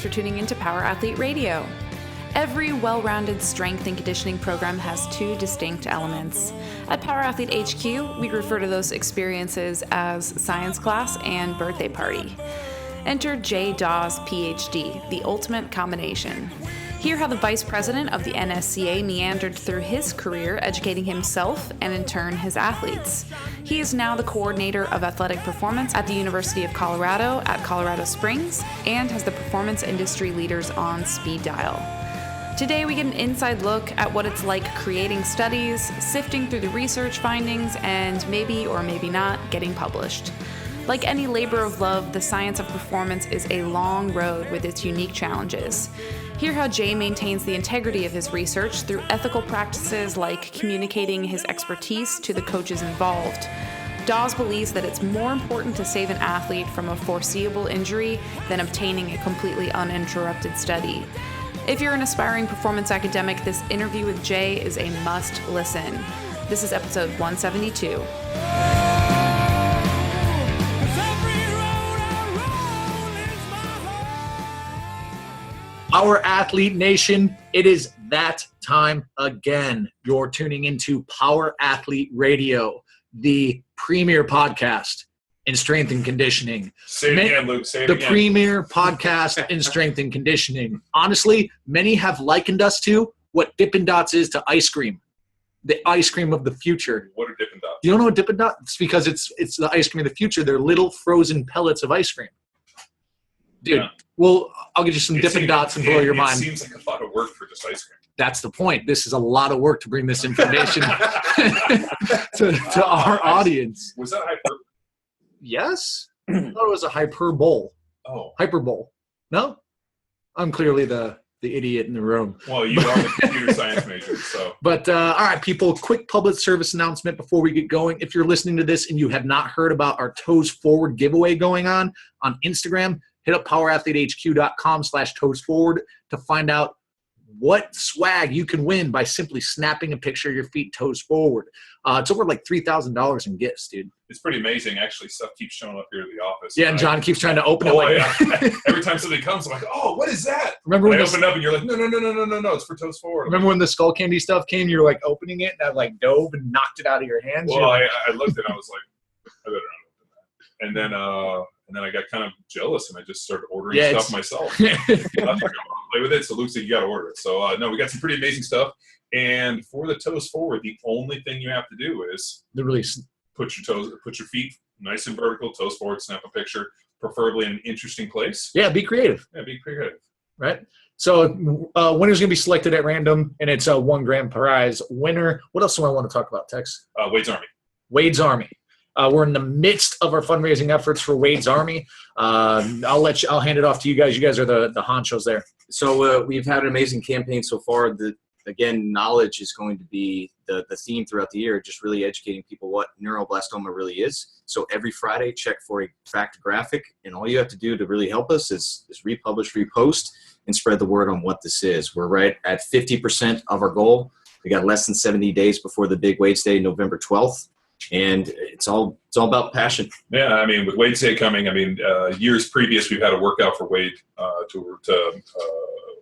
Thanks for tuning into Power Athlete Radio. Every well-rounded strength and conditioning program has two distinct elements. At Power Athlete HQ, we refer to those experiences as science class and birthday party. Enter J. Dawes, PhD, the ultimate combination. Hear how the vice president of the NSCA meandered through his career educating himself and in turn his athletes. He is now the coordinator of athletic performance at the University of Colorado at Colorado Springs and has the performance industry leaders on speed dial. Today we get an inside look at what it's like creating studies, sifting through the research findings, and maybe or maybe not getting published. Like any labor of love, the science of performance is a long road with its unique challenges. Hear how Jay maintains the integrity of his research through ethical practices like communicating his expertise to the coaches involved. Dawes believes that it's more important to save an athlete from a foreseeable injury than obtaining a completely uninterrupted study. If you're an aspiring performance academic, this interview with Jay is a must listen. This is episode 172. Power Athlete Nation, it is that time again. You're tuning into Power Athlete Radio, the premier podcast in strength and conditioning. Say it again, Luke. Say it again. The premier podcast in strength and conditioning. Honestly, many have likened us to what Dippin' Dots is to ice cream. The ice cream of the future. What are Dippin' Dots? You don't know what Dippin' Dots? It's because it's the ice cream of the future. They're little frozen pellets of ice cream. Dude, yeah. Well, I'll get you some Dippin' Dots and blow your mind. It seems like a lot of work for just ice cream. That's the point. This is a lot of work to bring this information to our audience. Was that hyperbole? Yes. I thought it was a hyperbole. Oh. Hyperbole. No? I'm clearly the idiot in the room. Well, you are the computer science major, so. But, all right, people, quick public service announcement before we get going. If you're listening to this and you have not heard about our Toes Forward giveaway going on Instagram, hit up powerathletehq.com/toesforward to find out what swag you can win by simply snapping a picture of your feet toes forward. It's over like $3,000 in gifts, dude. It's pretty amazing. Actually, stuff keeps showing up here at the office. Yeah, and John keeps trying to open it. Yeah. Every time somebody comes, I'm like, oh, what is that? Remember when I open up and you're like, no, it's for toes forward. Remember when the skull candy stuff came? You were like opening it and I like dove and knocked it out of your hands? Well, I looked and I was like, I better not open that. And then I got kind of jealous and I just started ordering stuff myself. Play with it, so Luke said you got to order it. So no, we got some pretty amazing stuff. And for the toes forward, the only thing you have to do is put your feet nice and vertical, toes forward, snap a picture, preferably in an interesting place. Yeah, be creative. Yeah, be creative. Right. So winner's gonna be selected at random, and it's a $1 grand prize winner. What else do I want to talk about, Tex? Wade's Army. Wade's Army. We're in the midst of our fundraising efforts for Wade's Army. I'll hand it off to you guys. You guys are the honchos there. So we've had an amazing campaign so far. Again, knowledge is going to be the theme throughout the year, just really educating people what neuroblastoma really is. So every Friday, check for a fact graphic, and all you have to do to really help us is republish, repost, and spread the word on what this is. We're right at 50% of our goal. We got less than 70 days before the big Wade's Day, November 12th. And it's all about passion. Yeah, I mean, with Wade's Day coming, years previous we've had a workout for Wade to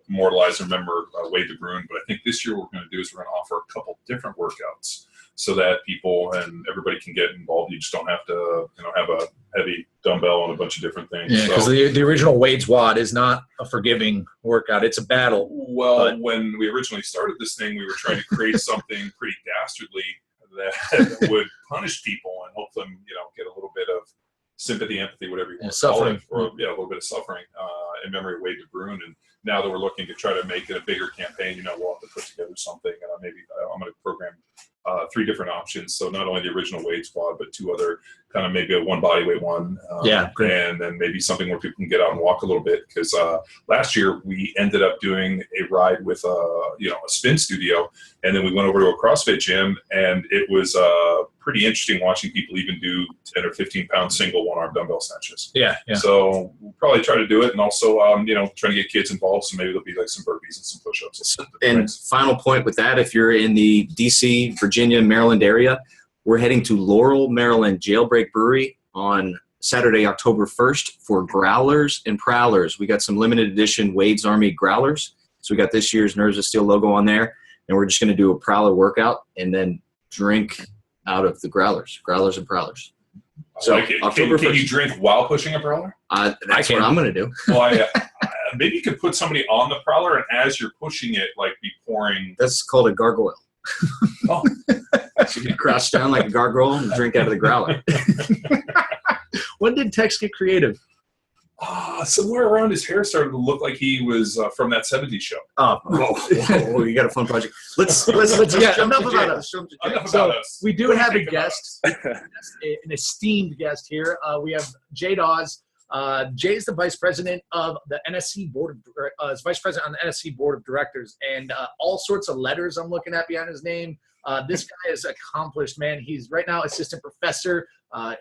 immortalize and remember Wade the Bruin. But I think this year what we're going to do is we're going to offer a couple different workouts so that people and everybody can get involved. You just don't have to, have a heavy dumbbell and a bunch of different things. Yeah, because the original Wade's WOD is not a forgiving workout. It's a battle. Well, when we originally started this thing, we were trying to create something pretty dastardly that would punish people and help them, get a little bit of sympathy, empathy, whatever you want to call it, or a little bit of suffering in memory of Wade de Bruin. And now that we're looking to try to make it a bigger campaign, we'll have to put together something. Maybe I'm going to program 3 different options. So not only the original Wade squad, but 2 other kind of maybe a one bodyweight one. And then maybe something where people can get out and walk a little bit. Because last year we ended up doing a ride with a spin studio, and then we went over to a CrossFit gym, and it was pretty interesting watching people even do 10 or 15 pound single one-arm dumbbell snatches. Yeah. So we'll probably try to do it, and also trying to get kids involved. So maybe there'll be like some burpees and some push-ups. And final point with that, if you're in the DC, Virginia, Maryland area, we're heading to Laurel, Maryland Jailbreak Brewery on Saturday, October 1st for Growlers and Prowlers. We got some limited edition Wade's Army Growlers. So we got this year's Nerves of Steel logo on there. And we're just going to do a Prowler workout and then drink out of the Growlers and Prowlers. So like it. October Can 1st. you drink while pushing a Prowler? That's what I'm going to do. Well, maybe you could put somebody on the Prowler, and as you're pushing it, like be pouring. That's called a gargoyle. Oh, So you crouch down like a gargoyle and drink out of the growler. When did Tex get creative? Somewhere around his hair started to look like he was from that 70s show. Whoa, you got a fun project. Let's Yeah, enough about us. Enough So about us. we do have a guest, an esteemed guest here. We have Dawes. Jay is the vice president of the NSC board of vice president on the NSC board of directors, and all sorts of letters I'm looking at behind his name. This guy is accomplished, man. He's right now assistant professor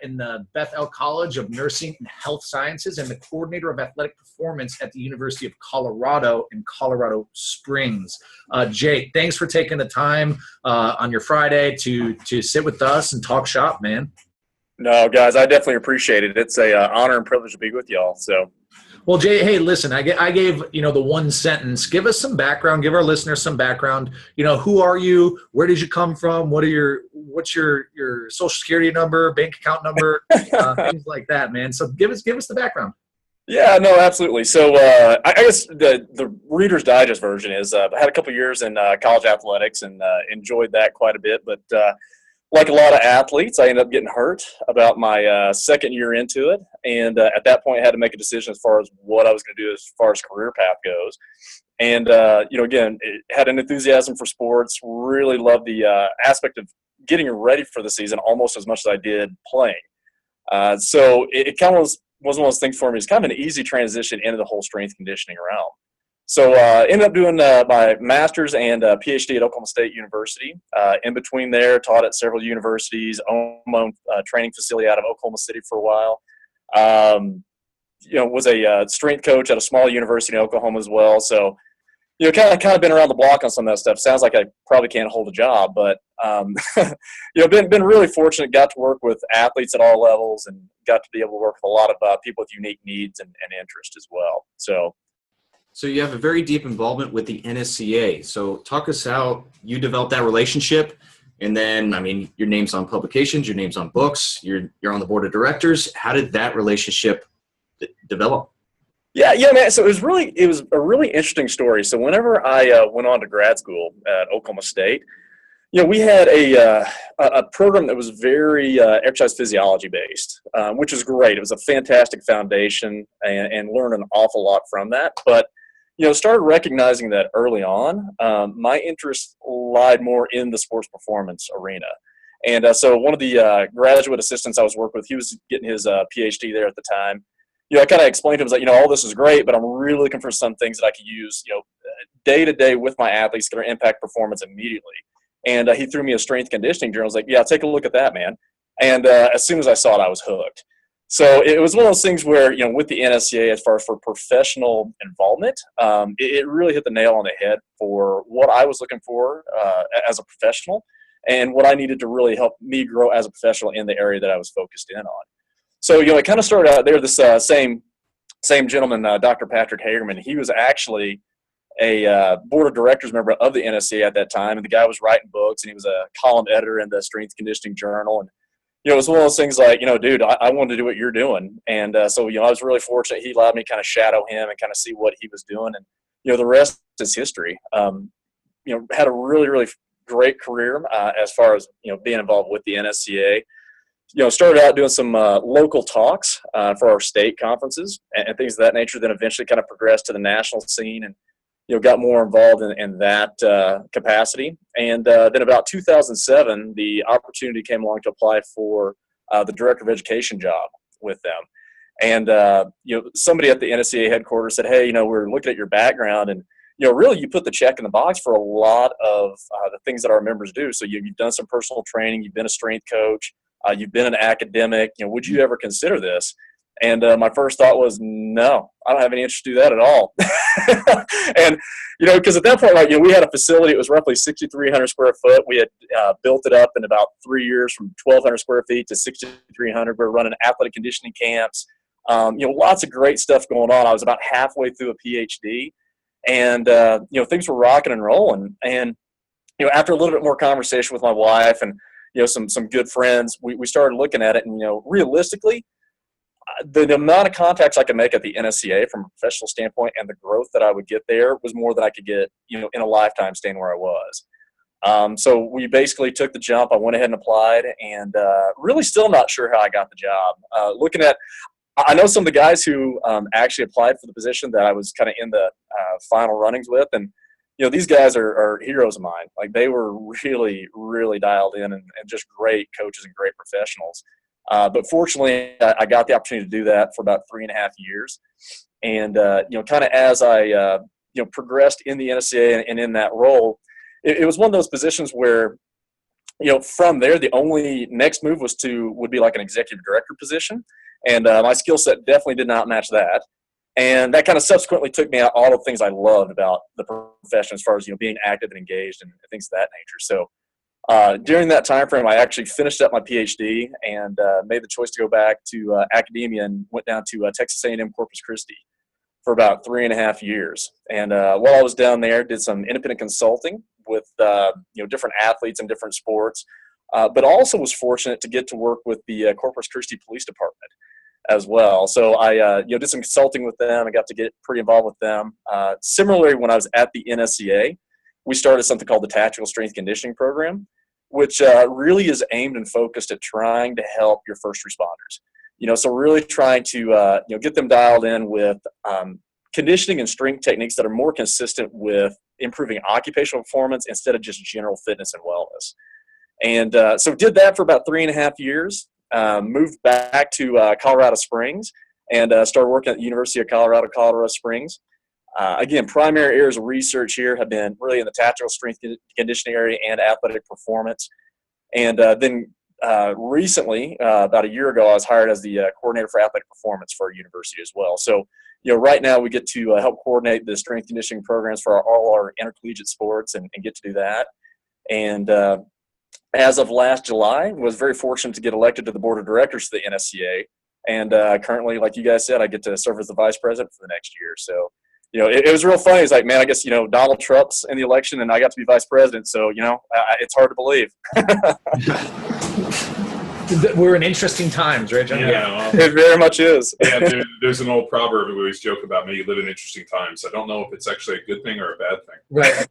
in the Beth El College of Nursing and Health Sciences and the coordinator of athletic performance at the University of Colorado in Colorado Springs. Jay, thanks for taking the time on your Friday to sit with us and talk shop, man. No, guys, I definitely appreciate it. It's a honor and privilege to be with y'all. So, well, Jay, hey, listen, I gave the one sentence. Give us some background. Give our listeners some background. Who are you? Where did you come from? What's your social security number, bank account number, things like that, man. So give us the background. yeah, no, absolutely. So, I guess the Reader's Digest version is I had a couple years in college athletics and enjoyed that quite a bit, but like a lot of athletes, I ended up getting hurt about my second year into it. And at that point, I had to make a decision as far as what I was going to do as far as career path goes. And, again, had an enthusiasm for sports, really loved the aspect of getting ready for the season almost as much as I did playing. So it kind of was one of those things for me. It's kind of an easy transition into the whole strength conditioning realm. So ended up doing my master's and PhD at Oklahoma State University. In between there, taught at several universities, owned my own training facility out of Oklahoma City for a while. Was a strength coach at a small university in Oklahoma as well. So, kind of been around the block on some of that stuff. Sounds like I probably can't hold a job, but been really fortunate. Got to work with athletes at all levels, and got to be able to work with a lot of people with unique needs and interest as well. So you have a very deep involvement with the NSCA. So talk us how you developed that relationship. And then, your name's on publications, your name's on books, you're on the board of directors. How did that relationship develop? Yeah, man. So it was a really interesting story. So whenever I went on to grad school at Oklahoma State, we had a program that was very exercise physiology based, which is great. It was a fantastic foundation and learned an awful lot from that. But started recognizing that early on, my interest lied more in the sports performance arena. And so one of the graduate assistants I was working with, he was getting his PhD there at the time. I kind of explained to him, like, all this is great, but I'm really looking for some things that I could use, day to day with my athletes that are impact performance immediately. And he threw me a strength conditioning journal. I was like, yeah, take a look at that, man. And as soon as I saw it, I was hooked. So it was one of those things where, with the NSCA, as far as for professional involvement, it really hit the nail on the head for what I was looking for as a professional and what I needed to really help me grow as a professional in the area that I was focused in on. So, it kind of started out there, this same gentleman, Dr. Patrick Hagerman, he was actually a board of directors member of the NSCA at that time. And the guy was writing books, and he was a column editor in the Strength Conditioning Journal. And it was one of those things like, dude, I wanted to do what you're doing. And so, I was really fortunate. He allowed me to kind of shadow him and kind of see what he was doing. And, the rest is history. Had a really, really great career as far as, being involved with the NSCA. Started out doing some local talks for our state conferences and things of that nature, then eventually kind of progressed to the national scene and, got more involved in that capacity. And then about 2007, the opportunity came along to apply for the director of education job with them. And, somebody at the NSCA headquarters said, hey, we're looking at your background, and, really you put the check in the box for a lot of the things that our members do. So you've done some personal training, you've been a strength coach, you've been an academic, would you ever consider this? And my first thought was, no, I don't have any interest to do that at all. And, because at that point, we had a facility. It was roughly 6,300 square foot. We had built it up in about 3 years from 1,200 square feet to 6,300. We were running athletic conditioning camps. Lots of great stuff going on. I was about halfway through a PhD, and, things were rocking and rolling. And, after a little bit more conversation with my wife and, some good friends, we started looking at it. And, realistically, the amount of contacts I could make at the NSCA from a professional standpoint and the growth that I would get there was more than I could get, in a lifetime staying where I was. So we basically took the jump. I went ahead and applied, and really still not sure how I got the job. I know some of the guys who actually applied for the position that I was kind of in the final runnings with, and these guys are heroes of mine. Like, they were really, really dialed in and just great coaches and great professionals. But fortunately, I got the opportunity to do that for about 3.5 years. And, kind of as I, progressed in the NSCA and in that role, it was one of those positions where, from there, the only next move would be like an executive director position. And my skill set definitely did not match that. And that kind of subsequently took me out all the things I loved about the profession as far as, being active and engaged and things of that nature. So during that time frame, I actually finished up my PhD and made the choice to go back to academia and went down to Texas A&M Corpus Christi for about 3.5 years. And while I was down there, did some independent consulting with different athletes in different sports, but also was fortunate to get to work with the Corpus Christi Police Department as well. So I did some consulting with them. I got to get pretty involved with them. Similarly, when I was at the NSCA, we started something called the Tactical Strength Conditioning Program, which really is aimed and focused at trying to help your first responders. So really trying to get them dialed in with conditioning and strength techniques that are more consistent with improving occupational performance instead of just general fitness and wellness. And so did that for about 3.5 years. Moved back to Colorado Springs and started working at the University of Colorado Springs. Again, primary areas of research here have been really in the tactical strength conditioning area and athletic performance. And then recently, about a year ago, I was hired as the coordinator for athletic performance for our university as well. So, right now we get to help coordinate the strength conditioning programs for all our intercollegiate sports and get to do that. And as of last July, was very fortunate to get elected to the board of directors of the NSCA. And currently, like you guys said, I get to serve as the vice president for the next year. So, it was real funny. It's like, man, I guess, Donald Trump's in the election and I got to be vice president. So, it's hard to believe. We're in interesting times, right, John? Yeah, it very much is. Yeah, there's an old proverb we always joke about, maybe you live in interesting times. I don't know if it's actually a good thing or a bad thing.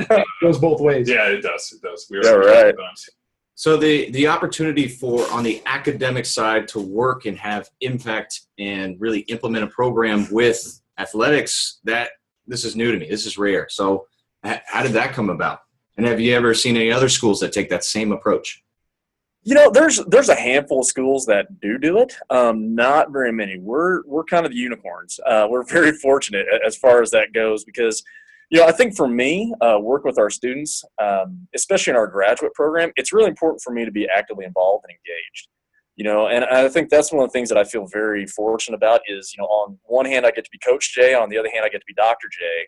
Right. Goes both ways. Yeah, it does. We are right. Times. So the opportunity for, on the academic side, to work and have impact and really implement a program with athletics, this is new to me. This is rare. So how did that come about? And have you ever seen any other schools that take that same approach? There's a handful of schools that do it. Not very many. We're kind of the unicorns. We're very fortunate as far as that goes because, I think for me, working with our students, especially in our graduate program, it's really important for me to be actively involved and engaged. And I think that's one of the things that I feel very fortunate about is, on one hand, I get to be Coach Jay. On the other hand, I get to be Dr. Jay.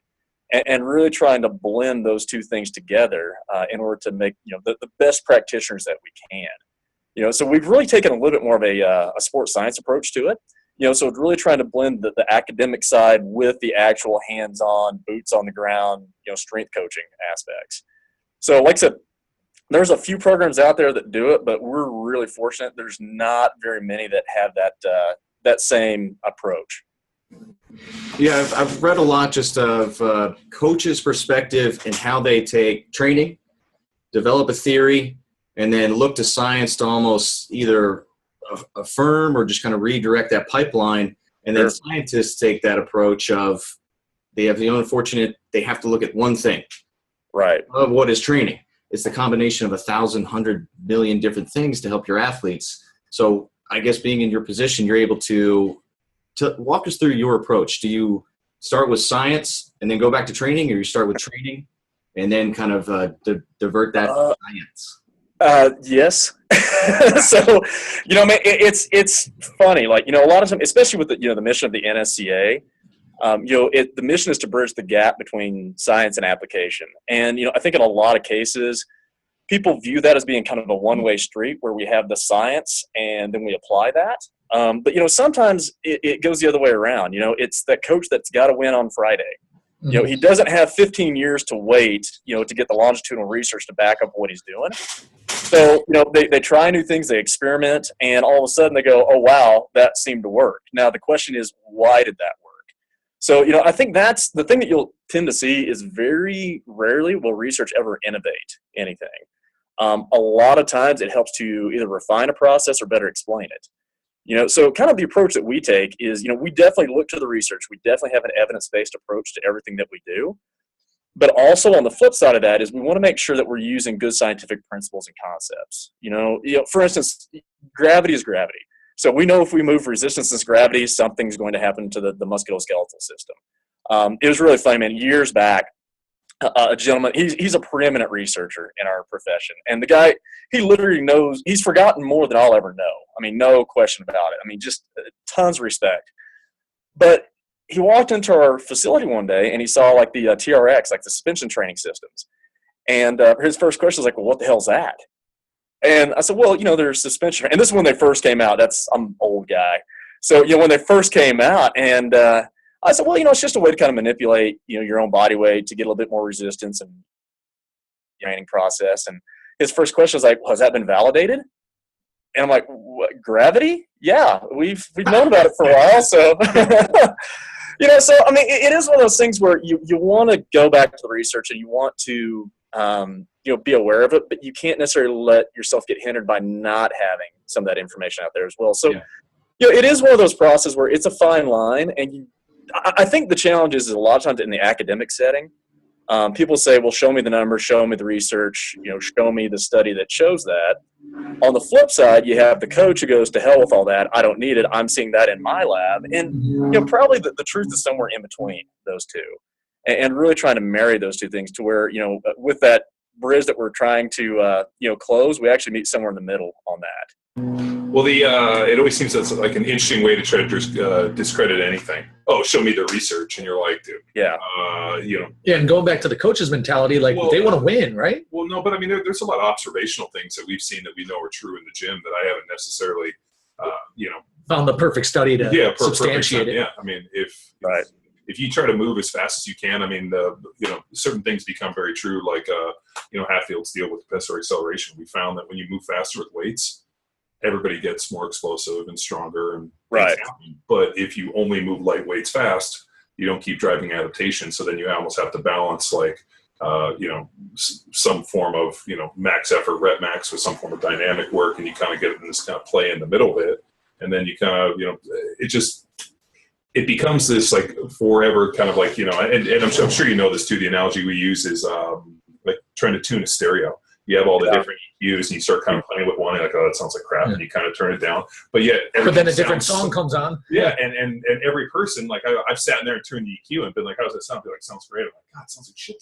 And really trying to blend those two things together in order to make, the best practitioners that we can. So we've really taken a little bit more of a sports science approach to it. So it's really trying to blend the academic side with the actual hands-on, boots on the ground, strength coaching aspects. So like I said, there's a few programs out there that do it, but we're really fortunate. There's not very many that have that same approach. Yeah, I've read a lot just of coaches' perspective and how they take training, develop a theory, and then look to science to almost either affirm or just kind of redirect that pipeline. And then scientists take that approach of they have the unfortunate, they have to look at one thing. Right. Of what is training. It's the combination of 1,100 million different things to help your athletes. So I guess being in your position, you're able to walk us through your approach. Do you start with science and then go back to training, or you start with training and then kind of divert that to science? Yes. So, I mean, it's funny. Like, a lot of times, especially with the mission of the NSCA, the mission is to bridge the gap between science and application. And, I think in a lot of cases, people view that as being kind of a one-way street where we have the science and then we apply that. But, sometimes it goes the other way around. It's the coach that's got to win on Friday. He doesn't have 15 years to wait, to get the longitudinal research to back up what he's doing. So, they try new things, they experiment, and all of a sudden they go, oh, wow, that seemed to work. Now, the question is, why did that work? So, I think that's the thing that you'll tend to see is very rarely will research ever innovate anything. A lot of times it helps to either refine a process or better explain it. So kind of the approach that we take is, we definitely look to the research. We definitely have an evidence-based approach to everything that we do. But also on the flip side of that is we want to make sure that we're using good scientific principles and concepts. For instance, gravity is gravity. So we know if we move resistance to gravity, something's going to happen to the musculoskeletal system. It was really funny, man. Years back, a gentleman, he's a preeminent researcher in our profession. And the guy, he literally knows, he's forgotten more than I'll ever know. I mean, no question about it. I mean, just tons of respect. But he walked into our facility one day and he saw like the TRX, like the suspension training systems. And his first question was like, well, what the hell's that? And I said, well, there's suspension. And this is when they first came out. I'm an old guy. So, when they first came out, and I said, well, it's just a way to kind of manipulate, your own body weight to get a little bit more resistance and training process. And his first question was like, well, has that been validated? And I'm like, what, gravity? Yeah, we've known about it for a while. So, so, I mean, it is one of those things where you want to go back to the research and you want to, be aware of it, but you can't necessarily let yourself get hindered by not having some of that information out there as well. So, it is one of those processes where it's a fine line, and I think the challenge is a lot of times in the academic setting, people say, well, show me the numbers, show me the research, show me the study that shows that. On the flip side, you have the coach who goes, to hell with all that. I don't need it. I'm seeing that in my lab. And, probably the truth is somewhere in between those two, and really trying to marry those two things to where, with that bridge that we're trying to, close, we actually meet somewhere in the middle on that. Well, it always seems that's like an interesting way to try to discredit anything. Oh, show me the research, and you're like, dude, yeah, Yeah, and going back to the coach's mentality, like they want to win, right? Well, no, but I mean, there's a lot of observational things that we've seen that we know are true in the gym that I haven't necessarily, found the perfect study to substantiate it. Yeah, I mean, if you try to move as fast as you can, I mean, certain things become very true, like Hatfield's deal with capacitor acceleration. We found that when you move faster with weights, everybody gets more explosive and stronger, and right. But if you only move light weights fast, you don't keep driving adaptation. So then you almost have to balance some form of max effort, rep max with some form of dynamic work, and you kind of get in this kind of play in the middle of it, and then you kind of it becomes this like forever kind of like and I'm sure you know this too. The analogy we use is like trying to tune a stereo. You have all the different EQs, and you start kind of playing with one, and like, oh, that sounds like crap, and you kind of turn it down. But yet, then a different song comes on. Yeah, and every person, like I've sat in there and turned the EQ and been like, how does that sound? Be like, sounds great. I'm like, God, it sounds like shit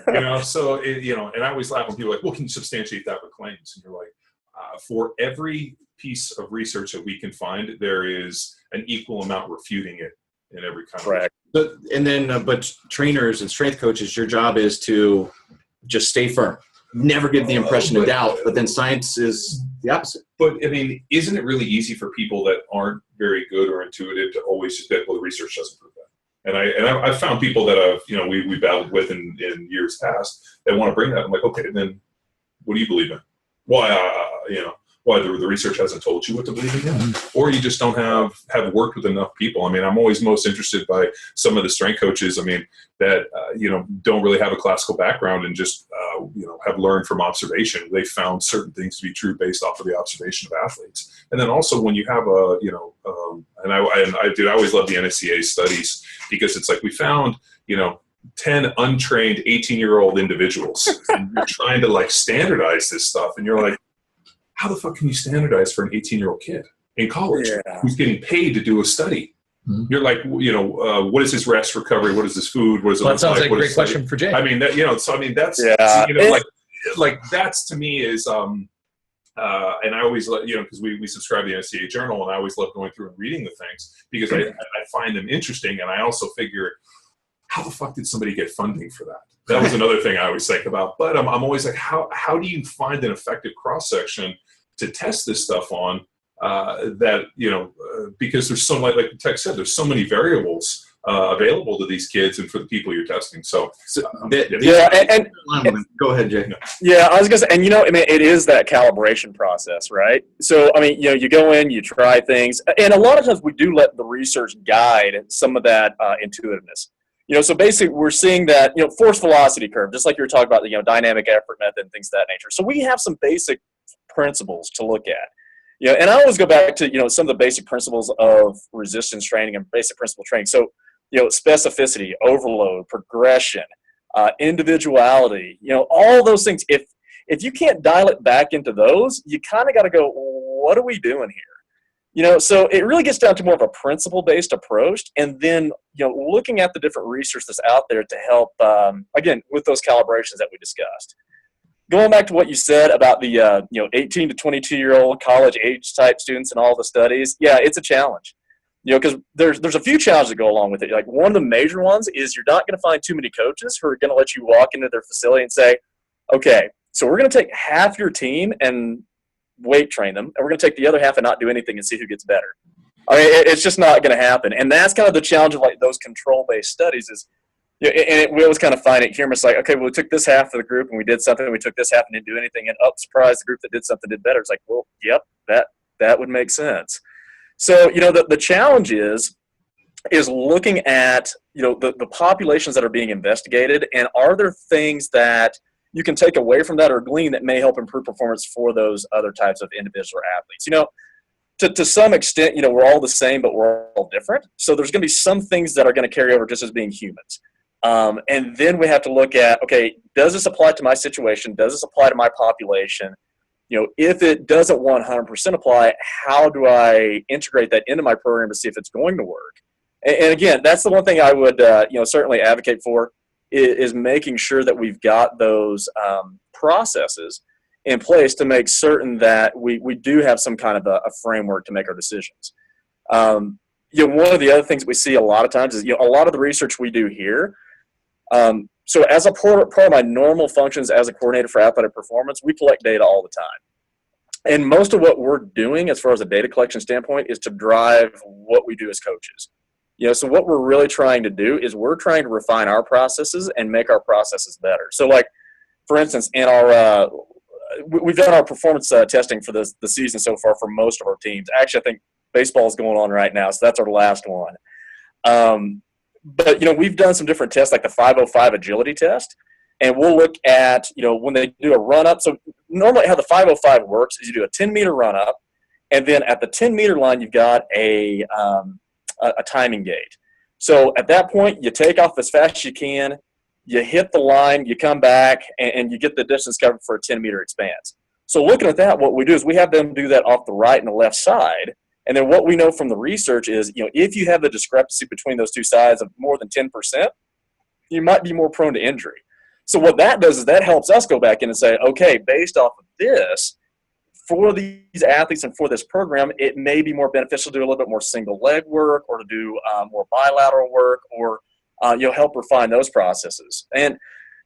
to me. So and I always laugh when people are like, well, can you substantiate that with claims? And you're like, for every piece of research that we can find, there is an equal amount refuting it in every kind of. But trainers and strength coaches, your job is to just stay firm. Never give the impression of doubt, but then science is the opposite. But I mean, isn't it really easy for people that aren't very good or intuitive to always just get, well, the research doesn't prove that? And I've found people that I've we battled with in years past that want to bring that. I'm like, okay, then what do you believe in? Why the research hasn't told you what to believe in, or you just don't have worked with enough people. I mean, I'm always most interested by some of the strength coaches. I mean, that don't really have a classical background and just have learned from observation. They found certain things to be true based off of the observation of athletes. And then also when you have I always love the NSCA studies, because it's like we found 10 untrained 18-year-old individuals, and you're trying to like standardize this stuff, and you're like, how the fuck can you standardize for an 18-year-old kid in college who's getting paid to do a study? Mm-hmm. You're like, what is his rest recovery? What is his food? What is it look that sounds like a great study? question for Jay. I mean, that, so I mean, that's, like that's to me is, And I always, because we subscribe to the NCAA Journal, and I always love going through and reading the things because I find them interesting, and I also figure, how the fuck did somebody get funding for that? That was another thing I always think about. But I'm always like, how do you find an effective cross-section to test this stuff on because there's so much, like the text said, there's so many variables available to these kids and for the people you're testing. So go ahead, Jay. Yeah, I was gonna say, and it is that calibration process, right? So, you go in, you try things, and a lot of times we do let the research guide some of that intuitiveness. So basically we're seeing that, force velocity curve, just like you were talking about, the dynamic effort method and things of that nature. So we have some basic principles to look at. And I always go back to, some of the basic principles of resistance training and basic principle training. So, specificity, overload, progression, individuality, all those things. If you can't dial it back into those, you kind of got to go, what are we doing here? So it really gets down to more of a principle-based approach, and then, looking at the different research that's out there to help, again, with those calibrations that we discussed. Going back to what you said about the 18 to 22-year-old college age type students and all the studies, yeah, it's a challenge. Because there's a few challenges that go along with it. Like, one of the major ones is you're not going to find too many coaches who are going to let you walk into their facility and say, okay, so we're going to take half your team and weight train them, and we're going to take the other half and not do anything and see who gets better. It's just not going to happen. And that's kind of the challenge of like those control-based studies is, we always kind of find it here. It's like, okay, well, we took this half of the group and we did something, and we took this half and didn't do anything, and surprise, the group that did something did better. It's like, well, yep, that would make sense. So, the challenge is looking at, the populations that are being investigated, and are there things that you can take away from that or glean that may help improve performance for those other types of individual athletes. To some extent, we're all the same, but we're all different. So there's going to be some things that are going to carry over just as being humans. And then we have to look at, okay, does this apply to my situation? Does this apply to my population? If it doesn't 100% apply, how do I integrate that into my program to see if it's going to work? And again, that's the one thing I would, certainly advocate for is making sure that we've got those processes in place to make certain that we do have some kind of a framework to make our decisions. One of the other things we see a lot of times is, a lot of the research we do here. So as a part of my normal functions as a coordinator for athletic performance, we collect data all the time. And most of what we're doing as far as a data collection standpoint is to drive what we do as coaches. So what we're really trying to do is we're trying to refine our processes and make our processes better. So, like, for instance, in our we've done our performance testing for the season so far for most of our teams. Actually, I think baseball is going on right now, so that's our last one. But, we've done some different tests, like the 505 agility test, and we'll look at, when they do a run-up. So normally how the 505 works is you do a 10-meter run-up, and then at the 10-meter line you've got a timing gate. So at that point, you take off as fast as you can, you hit the line, you come back, and you get the distance covered for a 10-meter expanse. So looking at that, what we do is we have them do that off the right and the left side. And then what we know from the research is, if you have the discrepancy between those two sides of more than 10%, you might be more prone to injury. So what that does is that helps us go back in and say, okay, based off of this, for these athletes and for this program, it may be more beneficial to do a little bit more single leg work or to do more bilateral work or help refine those processes. And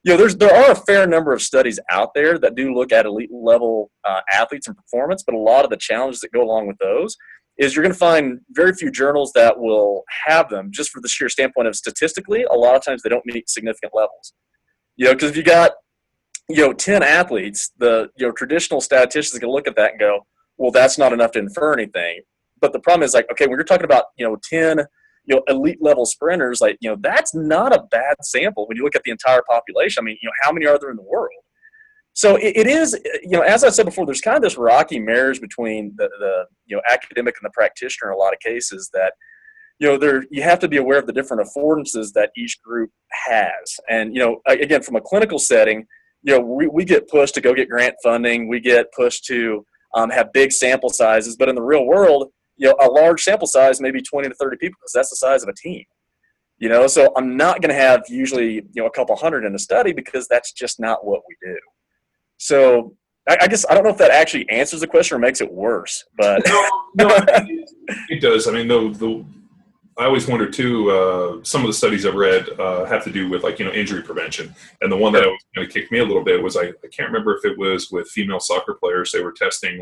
there are a fair number of studies out there that do look at elite level athletes and performance, but a lot of the challenges that go along with those is you're going to find very few journals that will have them just for the sheer standpoint of statistically, a lot of times they don't meet significant levels. Because if you got 10 athletes, the traditional statisticians can look at that and go, well, that's not enough to infer anything. But the problem is, like, okay, when you're talking about 10 elite level sprinters, like, that's not a bad sample when you look at the entire population. I mean, how many are there in the world? So it is, as I said before, there's kind of this rocky marriage between the academic and the practitioner in a lot of cases that you have to be aware of the different affordances that each group has. And again, from a clinical setting, we get pushed to go get grant funding. We get pushed to have big sample sizes. But in the real world, a large sample size, maybe 20 to 30 people, because that's the size of a team. So I'm not going to have usually, a couple hundred in a study because that's just not what we do. So, I guess I don't know if that actually answers the question or makes it worse, but no, it does. I mean, I always wonder too. Some of the studies I've read have to do with injury prevention, and the one that always kind of kicked me a little bit was I can't remember if it was with female soccer players. They were testing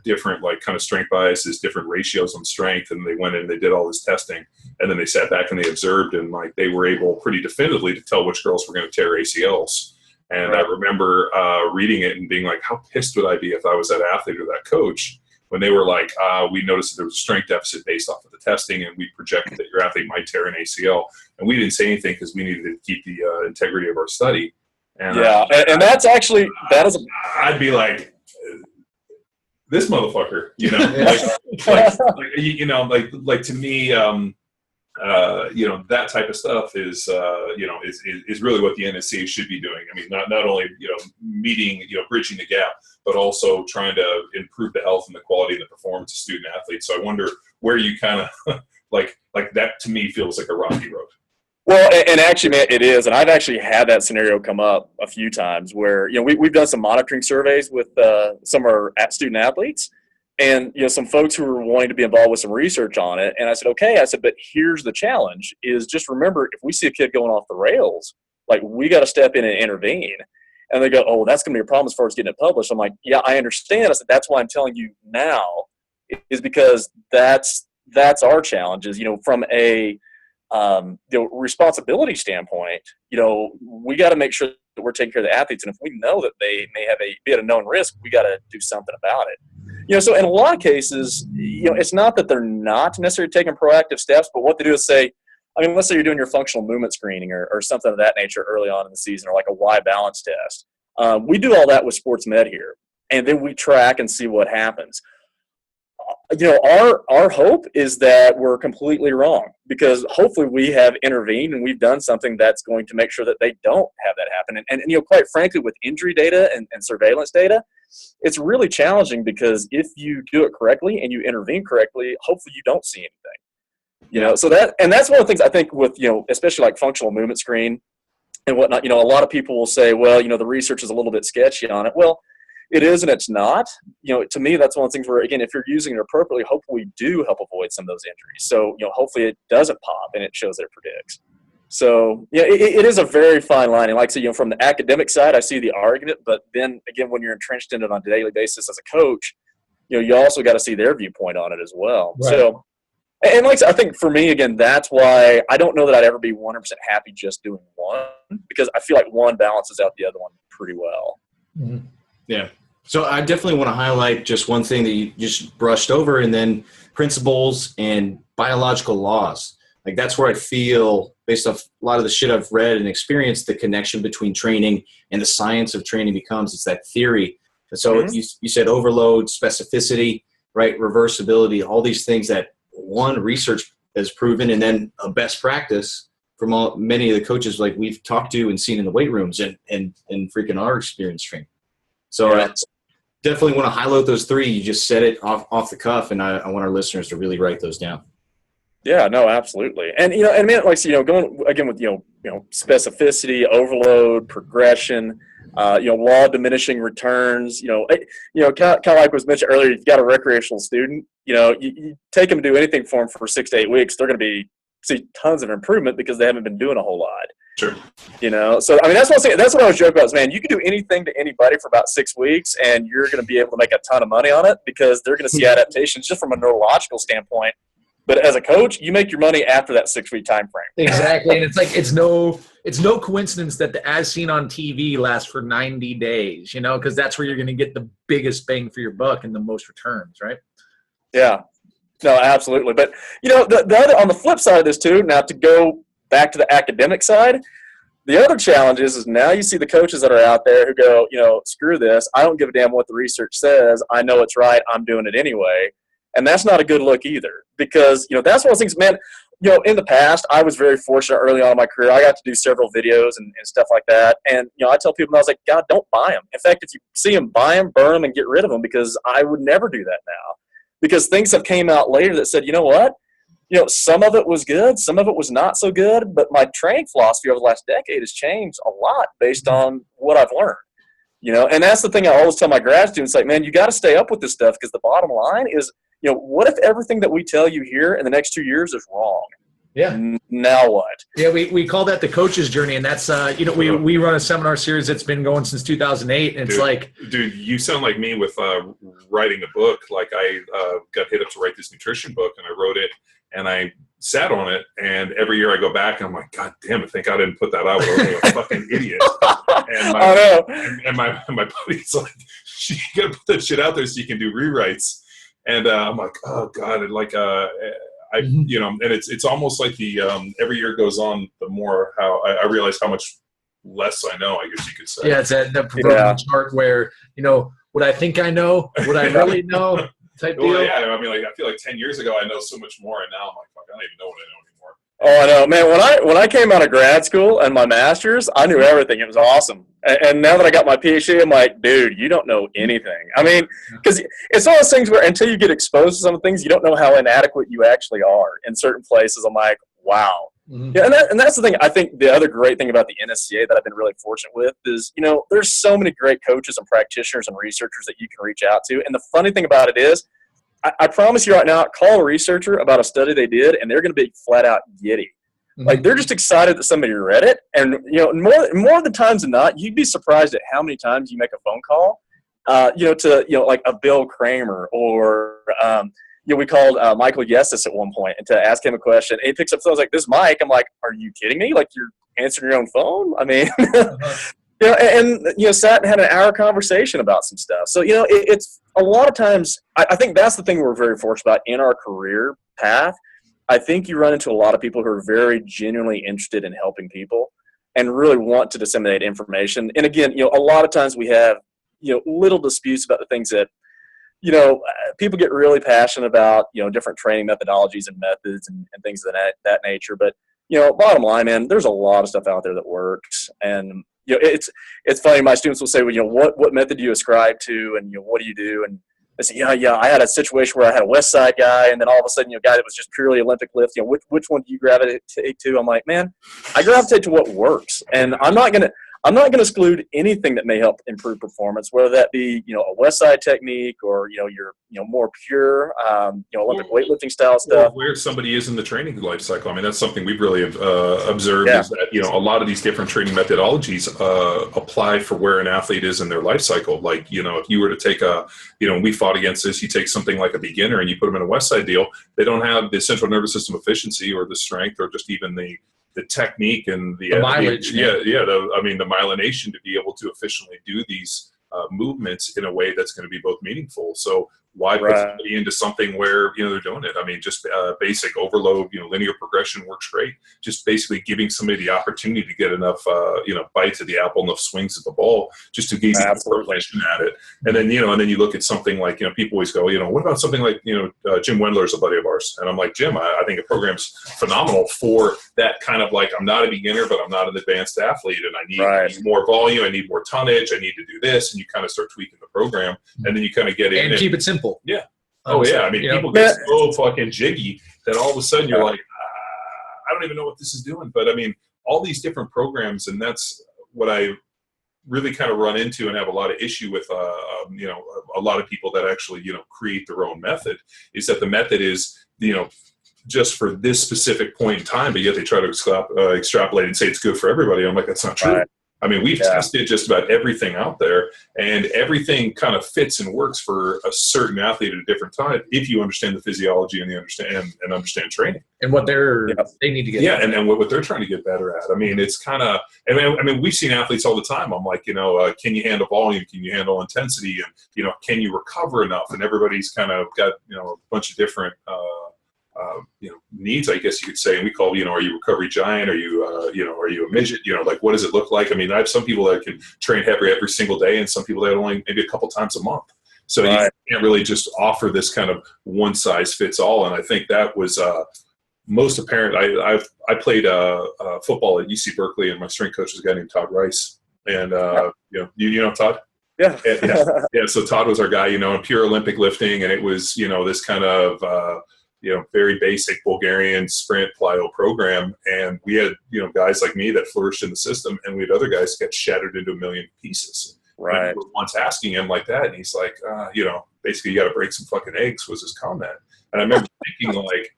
different kind of strength biases, different ratios on strength, and they went in and they did all this testing, and then they sat back and they observed, and they were able pretty definitively to tell which girls were going to tear ACLs. And I remember reading it and being like, how pissed would I be if I was that athlete or that coach when they were like, we noticed that there was a strength deficit based off of the testing, and we projected that your athlete might tear an ACL. And we didn't say anything because we needed to keep the integrity of our study. And, and that's actually, I'd be like, this motherfucker, to me, that type of stuff is really what the NSC should be doing. I mean, not only, meeting, bridging the gap, but also trying to improve the health and the quality and the performance of student athletes. So I wonder where you kind of like that to me feels like a rocky road. Well, and actually, man, it is. And I've actually had that scenario come up a few times where, we've done some monitoring surveys with some of our student athletes. And, some folks who were wanting to be involved with some research on it. And I said, okay, but here's the challenge is just remember, if we see a kid going off the rails, we got to step in and intervene. And they go, oh, that's going to be a problem as far as getting it published. I'm like, yeah, I understand. I said, that's why I'm telling you now is because that's our challenge is, from a responsibility standpoint, we got to make sure that we're taking care of the athletes. And if we know that they may be at a known risk, we got to do something about it. So in a lot of cases, it's not that they're not necessarily taking proactive steps, but what they do is say, let's say you're doing your functional movement screening or something of that nature early on in the season, or like a Y balance test. We do all that with sports med here, and then we track and see what happens. Our hope is that we're completely wrong, because hopefully we have intervened and we've done something that's going to make sure that they don't have that happen. And quite frankly, with injury data and surveillance data, it's really challenging, because if you do it correctly and you intervene correctly, hopefully you don't see anything. So that's one of the things I think with, especially like functional movement screen and whatnot, a lot of people will say, well, the research is a little bit sketchy on it. Well, it is and it's not. To me, that's one of the things where, again, if you're using it appropriately, hopefully we do help avoid some of those injuries. So, hopefully it doesn't pop and it shows that it predicts. So, it is a very fine line. And like I said, from the academic side, I see the argument. But then, again, when you're entrenched in it on a daily basis as a coach, you also got to see their viewpoint on it as well. Right. So, and like I said, I think for me, again, that's why I don't know that I'd ever be 100% happy just doing one, because I feel like one balances out the other one pretty well. Mm-hmm. Yeah. So I definitely want to highlight just one thing that you just brushed over, and then principles and biological laws. That's where I feel, based off a lot of the shit I've read and experienced, the connection between training and the science of training becomes. It's that theory. And so you said overload, specificity, right? Reversibility, all these things that research has proven, and then a best practice from many of the coaches we've talked to and seen in the weight rooms and freaking our experience training. So definitely want to highlight those three. You just said it off the cuff, and I want our listeners to really write those down. Yeah, no, absolutely. And, and man, going again with, specificity, overload, progression, law of diminishing returns, kind of like was mentioned earlier, you've got a recreational student, you take them to do anything for them for 6 to 8 weeks, they're going to see tons of improvement because they haven't been doing a whole lot. Sure. So that's what I was joking about is, man, you can do anything to anybody for about 6 weeks and you're going to be able to make a ton of money on it because they're going to see adaptations just from a neurological standpoint. But as a coach, you make your money after that 6 week time frame. Exactly. And it's no coincidence that the as seen on TV lasts for 90 days, because that's where you're going to get the biggest bang for your buck and the most returns, right? Yeah. No, absolutely. But, the other, on the flip side of this too, now to go back to the academic side, the other challenge is now you see the coaches that are out there who go, screw this. I don't give a damn what the research says. I know it's right. I'm doing it anyway. And that's not a good look either, because, that's one of the things, man, in the past, I was very fortunate early on in my career. I got to do several videos and stuff like that. And, I tell people, I was like, God, don't buy them. In fact, if you see them, buy them, burn them, and get rid of them, because I would never do that now. Because things have came out later that said, you know what? Some of it was good, some of it was not so good, but my training philosophy over the last decade has changed a lot based on what I've learned. And that's the thing I always tell my grad students, like, man, you got to stay up with this stuff, because the bottom line is, what if everything that we tell you here in the next 2 years is wrong? Yeah. Now what? Yeah, we call that the coach's journey, and that's we run a seminar series that's been going since 2008, and dude, you sound like me with writing a book. Like I got hit up to write this nutrition book, and I wrote it, and I sat on it, and every year I go back and I'm like, God damn it, thank God I didn't put that out. I was a fucking idiot. And my buddy's like, you gotta put that shit out there so you can do rewrites. And I'm like, oh God, and like and it's almost like the every year goes on, the more how I realize how much less I know, I guess you could say. Yeah, it's that proverbial chart where, what I think I know, what I really know type deal. Well, yeah, I mean, like, I feel like 10 years ago I know so much more, and now I'm like, fuck, I don't even know what I know anymore. Oh, I know, man. When I came out of grad school and my master's, I knew everything. It was awesome. And now that I got my PhD, I'm like, dude, you don't know anything. I mean, because it's one of those things where until you get exposed to some things, you don't know how inadequate you actually are in certain places. I'm like, wow. Mm-hmm. Yeah, and that's the thing. I think the other great thing about the NSCA that I've been really fortunate with is, there's so many great coaches and practitioners and researchers that you can reach out to. And the funny thing about it is, I promise you right now, call a researcher about a study they did, and they're going to be flat out giddy. Mm-hmm. Like, they're just excited that somebody read it. And, more of the times than not, you'd be surprised at how many times you make a phone call, to, like a Bill Kramer or, we called Michael Yessis at one point and to ask him a question. And he picks up the phone, like, this is Mike. I'm like, are you kidding me? Like, you're answering your own phone? I mean, sat and had an hour conversation about some stuff. So, it's a lot of times, I think that's the thing we're very fortunate about in our career path. I think you run into a lot of people who are very genuinely interested in helping people and really want to disseminate information. And again, a lot of times we have, little disputes about the things that, people get really passionate about, different training methodologies and methods and things of that nature. But, bottom line, man, there's a lot of stuff out there that works. And, it's funny. My students will say, well, what method do you ascribe to? And, what do you do? And I say, yeah, I had a situation where I had a West Side guy, and then all of a sudden, a guy that was just purely Olympic lift, which one do you gravitate to? I'm like, man, I gravitate to what works. And I'm not going to exclude anything that may help improve performance, whether that be, a West Side technique or, your, more pure, Olympic weightlifting style stuff. Where somebody is in the training life cycle. I mean, that's something we've really observed is that, a lot of these different training methodologies apply for where an athlete is in their life cycle. Like, if you were to take we fought against this, you take something like a beginner and you put them in a West Side deal, they don't have the central nervous system efficiency or the strength or just even the technique and the mileage. The myelination to be able to efficiently do these movements in a way that's going to be both meaningful. So why put somebody into something where, they're doing it? I mean, just basic overload, linear progression works great. Just basically giving somebody the opportunity to get enough, bites of the apple, enough swings at the ball, just to gain progression at it. And then, and then you look at something like, people always go, what about something like, Jim Wendler is a buddy of ours. And I'm like, Jim, I think a program's phenomenal for that kind of like, I'm not a beginner, but I'm not an advanced athlete. And I need more volume. I need more tonnage. I need to do this. And you kind of start tweaking the program. And then you kind of get in. And keep it simple. Yeah. Oh, yeah. I mean, people get so fucking jiggy that all of a sudden you're like, I don't even know what this is doing. But, I mean, all these different programs, and that's what I really kind of run into and have a lot of issue with, a lot of people that actually, create their own method, is that the method is, just for this specific point in time, but yet they try to extrapolate and say it's good for everybody. I'm like, that's not true. Right. I mean, we've tested just about everything out there, and everything kind of fits and works for a certain athlete at a different time if you understand the physiology and understand training and what they need to get. Yeah, and what they're trying to get better at. I mean, it's kind of. I mean, we've seen athletes all the time. I'm like, can you handle volume? Can you handle intensity? And can you recover enough? And everybody's kind of got a bunch of different. Needs, I guess you could say, and we call, are you a recovery giant? Are you, are you a midget? Like, what does it look like? I mean, I have some people that can train heavy every single day, and some people that only maybe a couple times a month. So you can't really just offer this kind of one size fits all. And I think that was most apparent. I played football at UC Berkeley, and my strength coach was a guy named Todd Rice, and you know Todd. Yeah. Yeah. So Todd was our guy, in pure Olympic lifting, and it was this kind of very basic Bulgarian sprint plyo program. And we had, guys like me that flourished in the system, and we had other guys that got shattered into a million pieces. Right. I remember once asking him like that, and he's like, basically you got to break some fucking eggs was his comment. And I remember thinking like,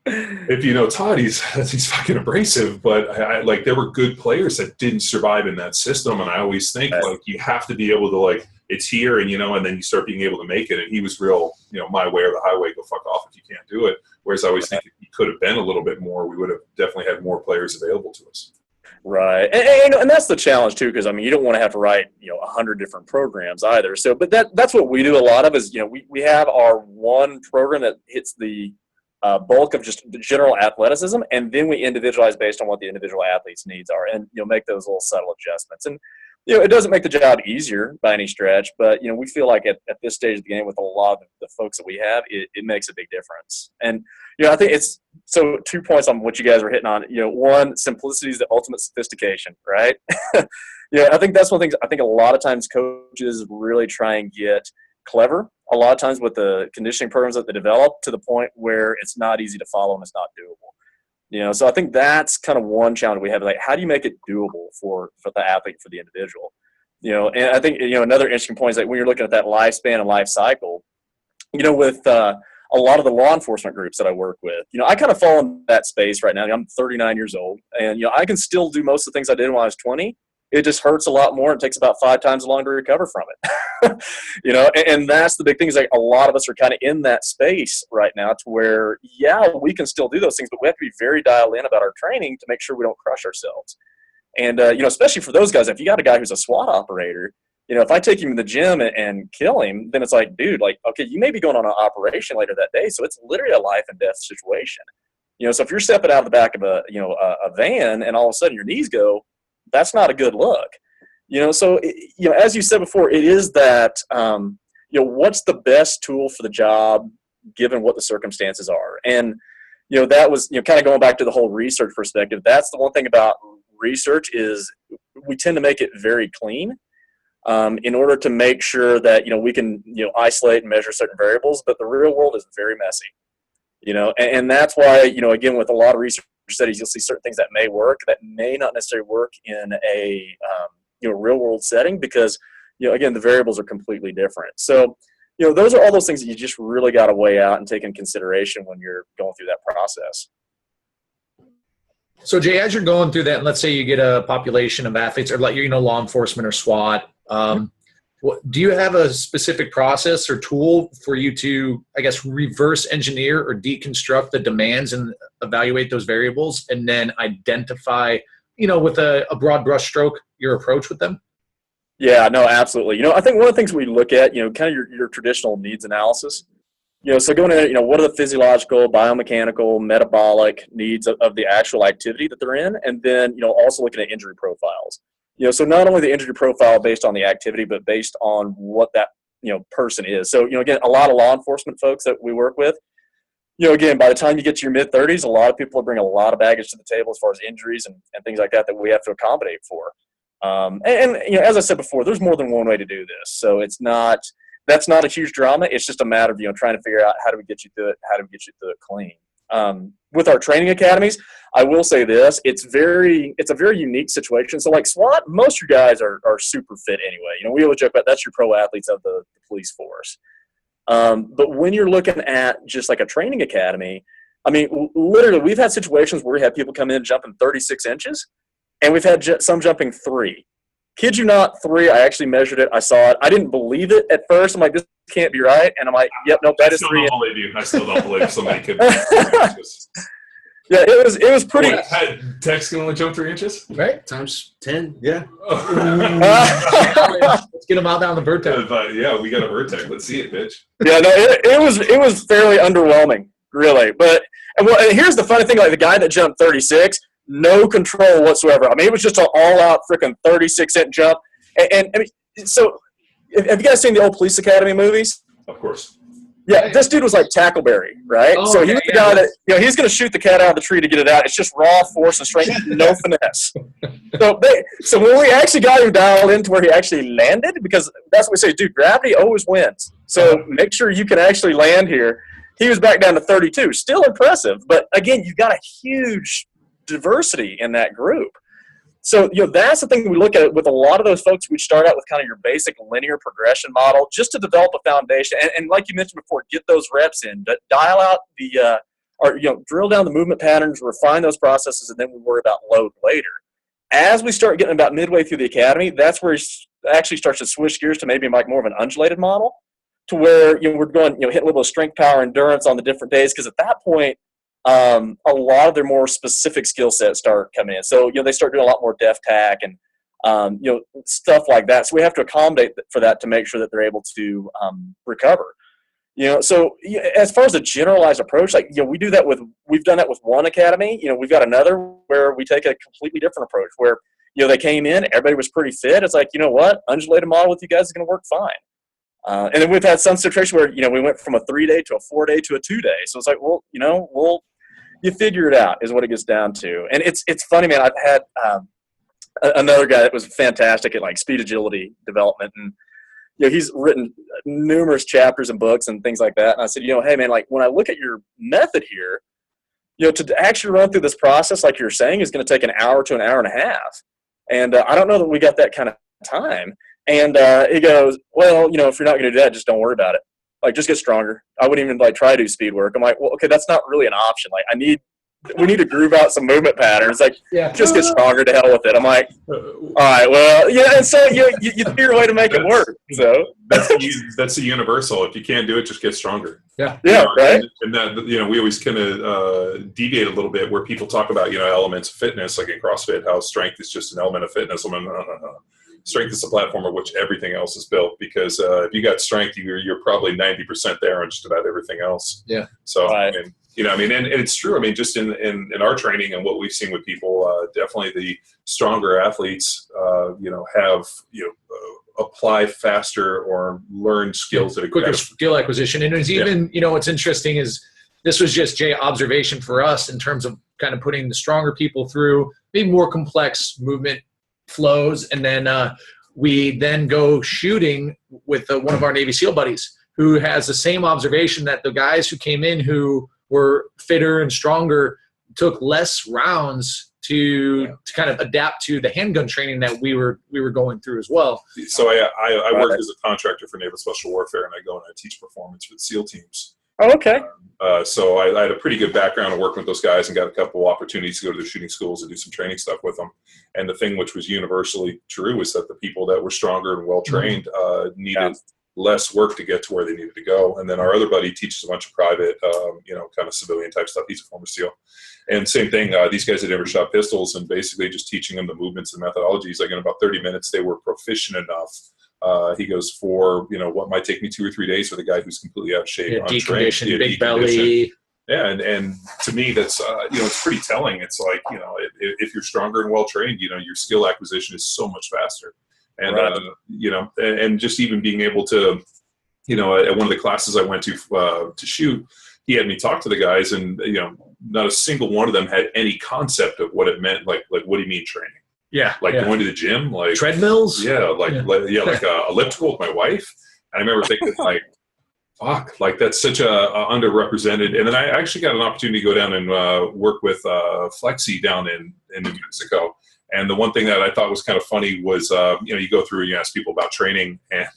if you know Todd, he's fucking abrasive, but I like there were good players that didn't survive in that system, and I always think like you have to be able to like it's here, and and then you start being able to make it. And he was real, my way or the highway. Go fuck off if you can't do it. Whereas I always think if he could have been a little bit more, we would have definitely had more players available to us. Right, and that's the challenge too, because you don't want to have to write 100 different programs either. So, but that's what we do a lot of is we have our one program that hits the bulk of just the general athleticism, and then we individualize based on what the individual athlete's needs are, and make those little subtle adjustments. And it doesn't make the job easier by any stretch, but we feel like at this stage of the game with a lot of the folks that we have, it makes a big difference. And I think it's so 2 points on what you guys were hitting on. One, simplicity is the ultimate sophistication, right? I think that's one of the things. I think a lot of times coaches really try and get clever a lot of times with the conditioning programs that they develop to the point where it's not easy to follow and it's not doable. So I think that's kind of one challenge we have. Like, how do you make it doable for the athlete, for the individual? And I think, another interesting point is that when you're looking at that lifespan and life cycle, with a lot of the law enforcement groups that I work with, I kind of fall in that space right now. I'm 39 years old, and, I can still do most of the things I did when I was 20. It just hurts a lot more and takes about 5 times as long to recover from it. And that's the big thing is like a lot of us are kind of in that space right now to where, we can still do those things, but we have to be very dialed in about our training to make sure we don't crush ourselves. And, especially for those guys, if you got a guy who's a SWAT operator, if I take him to the gym and kill him, then it's like, dude, like, okay, you may be going on an operation later that day. So it's literally a life and death situation. So if you're stepping out of the back of a van and all of a sudden your knees go, that's not a good look. So, as you said before, it is that, what's the best tool for the job given what the circumstances are? And, that was, kind of going back to the whole research perspective. That's the one thing about research is we tend to make it very clean in order to make sure that, we can, isolate and measure certain variables, but the real world is very messy, and that's why, again, with a lot of research studies, you'll see certain things that may work that may not necessarily work in a real world setting because again the variables are completely different. So those are all those things that you just really got to weigh out and take into consideration when you're going through that process. So Jay, as you're going through that, and let's say you get a population of athletes or like law enforcement or SWAT, do you have a specific process or tool for you to, I guess, reverse engineer or deconstruct the demands and evaluate those variables and then identify, with a broad brush stroke, your approach with them? Yeah, no, absolutely. I think one of the things we look at, kind of your traditional needs analysis, so going in, what are the physiological, biomechanical, metabolic needs of the actual activity that they're in? And then, also looking at injury profiles. So not only the injury profile based on the activity, but based on what that, person is. So, again, a lot of law enforcement folks that we work with, again, by the time you get to your mid-30s, a lot of people bring a lot of baggage to the table as far as injuries and things like that we have to accommodate for. And as I said before, there's more than one way to do this. So that's not a huge drama. It's just a matter of, trying to figure out how do we get you through it, how do we get you through it clean. With our training academies, I will say this, it's a very unique situation. So like SWAT, most of your guys are super fit anyway. We always joke about that's your pro athletes of the police force. But when you're looking at just like a training academy, I mean, literally we've had situations where we had people come in jumping 36 inches and we've had some jumping 3. Kid you not, 3. I actually measured it. I saw it. I didn't believe it at first. I'm like, this can't be right. And I'm like, yep, nope, that is 3. I still don't believe somebody could. Yeah, it was pretty. Tex can only jump 3 inches, right? Times 10, yeah. Let's get him out down the vertex. Yeah, we got a vertex. Let's see it, bitch. Yeah, no, it was fairly underwhelming, really. But and here's the funny thing: like the guy that jumped 36, no control whatsoever. I mean, it was just an all-out freaking 36-inch jump. And I mean, so have you guys seen the old Police Academy movies? Of course. Yeah, this dude was like Tackleberry, right? Oh, so he was the guy that, he's going to shoot the cat out of the tree to get it out. It's just raw force and strength, no finesse. So when we actually got him dialed into where he actually landed, because that's what we say, dude, gravity always wins. So make sure you can actually land here. He was back down to 32. Still impressive. But, again, you've got a huge diversity in that group. So, that's the thing we look at with a lot of those folks. We start out with kind of your basic linear progression model just to develop a foundation. And like you mentioned before, get those reps in, dial out drill down the movement patterns, refine those processes, and then we worry about load later. As we start getting about midway through the academy, that's where it actually starts to switch gears to maybe like more of an undulated model, to where we're going hit a little bit of strength, power, endurance on the different days, because at that point a lot of their more specific skill sets start coming in. So they start doing a lot more def tac and stuff like that. So we have to accommodate for that to make sure that they're able to recover. So as far as a generalized approach, we've done that with one academy. We've got another where we take a completely different approach where, they came in, everybody was pretty fit. It's like, what, undulated model with you guys is going to work fine. And then we've had some situation where, we went from a 3-day to a 4-day to a 2-day. So it's like, well, you figure it out is what it gets down to. And it's funny, man. I've had another guy that was fantastic at speed agility development. And, he's written numerous chapters and books and things like that. And I said, hey, man, when I look at your method here, to actually run through this process, like you're saying, is going to take an hour to an hour and a half. And I don't know that we got that kind of time. And he goes, well, if you're not going to do that, just don't worry about it. Just get stronger. I wouldn't even try to do speed work. I'm like, well, okay, that's not really an option. We need to groove out some movement patterns. Just get stronger, to hell with it. I'm like, all right, well, yeah. And so you figure a way to make it work. So that's the universal. If you can't do it, just get stronger. Yeah. Yeah. Right. And that, we always kind of deviate a little bit where people talk about, elements of fitness, like in CrossFit, how strength is just an element of fitness. I'm like, no. Strength is the platform on which everything else is built, because if you got strength, you're probably 90% there on just about everything else. Yeah. So, right. and it's true. Just in our training and what we've seen with people, definitely the stronger athletes, have, apply faster or learn skills at a quicker skill acquisition. And it's even, what's interesting is this was just Jay observation for us in terms of kind of putting the stronger people through maybe more complex movement flows, and then we then go shooting with one of our Navy SEAL buddies who has the same observation, that the guys who came in who were fitter and stronger took less rounds to kind of adapt to the handgun training that we were going through as well. So I work as a contractor for Naval Special Warfare, and I go and I teach performance for the SEAL teams. Oh, okay. So I had a pretty good background of working with those guys and got a couple of opportunities to go to their shooting schools and do some training stuff with them. And the thing which was universally true is that the people that were stronger and well-trained needed less work to get to where they needed to go. And then our other buddy teaches a bunch of private, kind of civilian type stuff. He's a former SEAL. And same thing, these guys had never shot pistols, and basically just teaching them the movements and methodologies. In about 30 minutes, they were proficient enough. He goes, for what might take me 2 or 3 days for the guy who's completely out of shape, deconditioned, big belly. Yeah, and to me, that's it's pretty telling. It's like, if you're stronger and well trained, your skill acquisition is so much faster. And and just even being able to, at one of the classes I went to shoot, he had me talk to the guys, and not a single one of them had any concept of what it meant. Like what do you mean training? Yeah. Going to the gym, treadmills. Yeah. Elliptical with my wife. And I remember thinking fuck, that's such a underrepresented. And then I actually got an opportunity to go down and work with Flexi down in New Mexico. And the one thing that I thought was kind of funny was, you go through and you ask people about training, and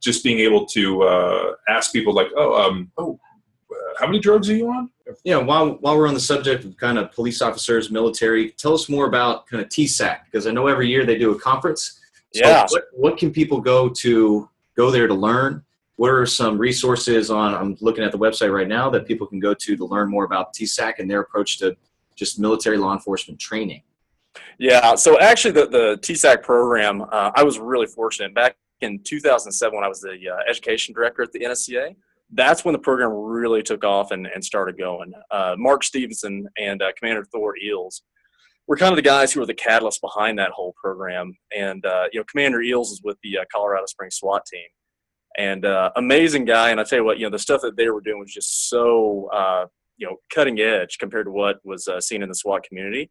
just being able to ask people how many drugs are you on? Yeah, while we're on the subject of kind of police officers, military, tell us more about kind of TSAC, because I know every year they do a conference. So yeah. What can people go there to learn? What are some resources I'm looking at the website right now that people can go to learn more about TSAC and their approach to just military law enforcement training? Yeah, so actually the TSAC program, I was really fortunate. Back in 2007 when I was the education director at the NSCA, that's when the program really took off and started going. Mark Stevenson and Commander Thor Eels were kind of the guys who were the catalyst behind that whole program. And, Commander Eels is with the Colorado Springs SWAT team. And amazing guy. And I tell you what, the stuff that they were doing was just so, cutting edge compared to what was seen in the SWAT community,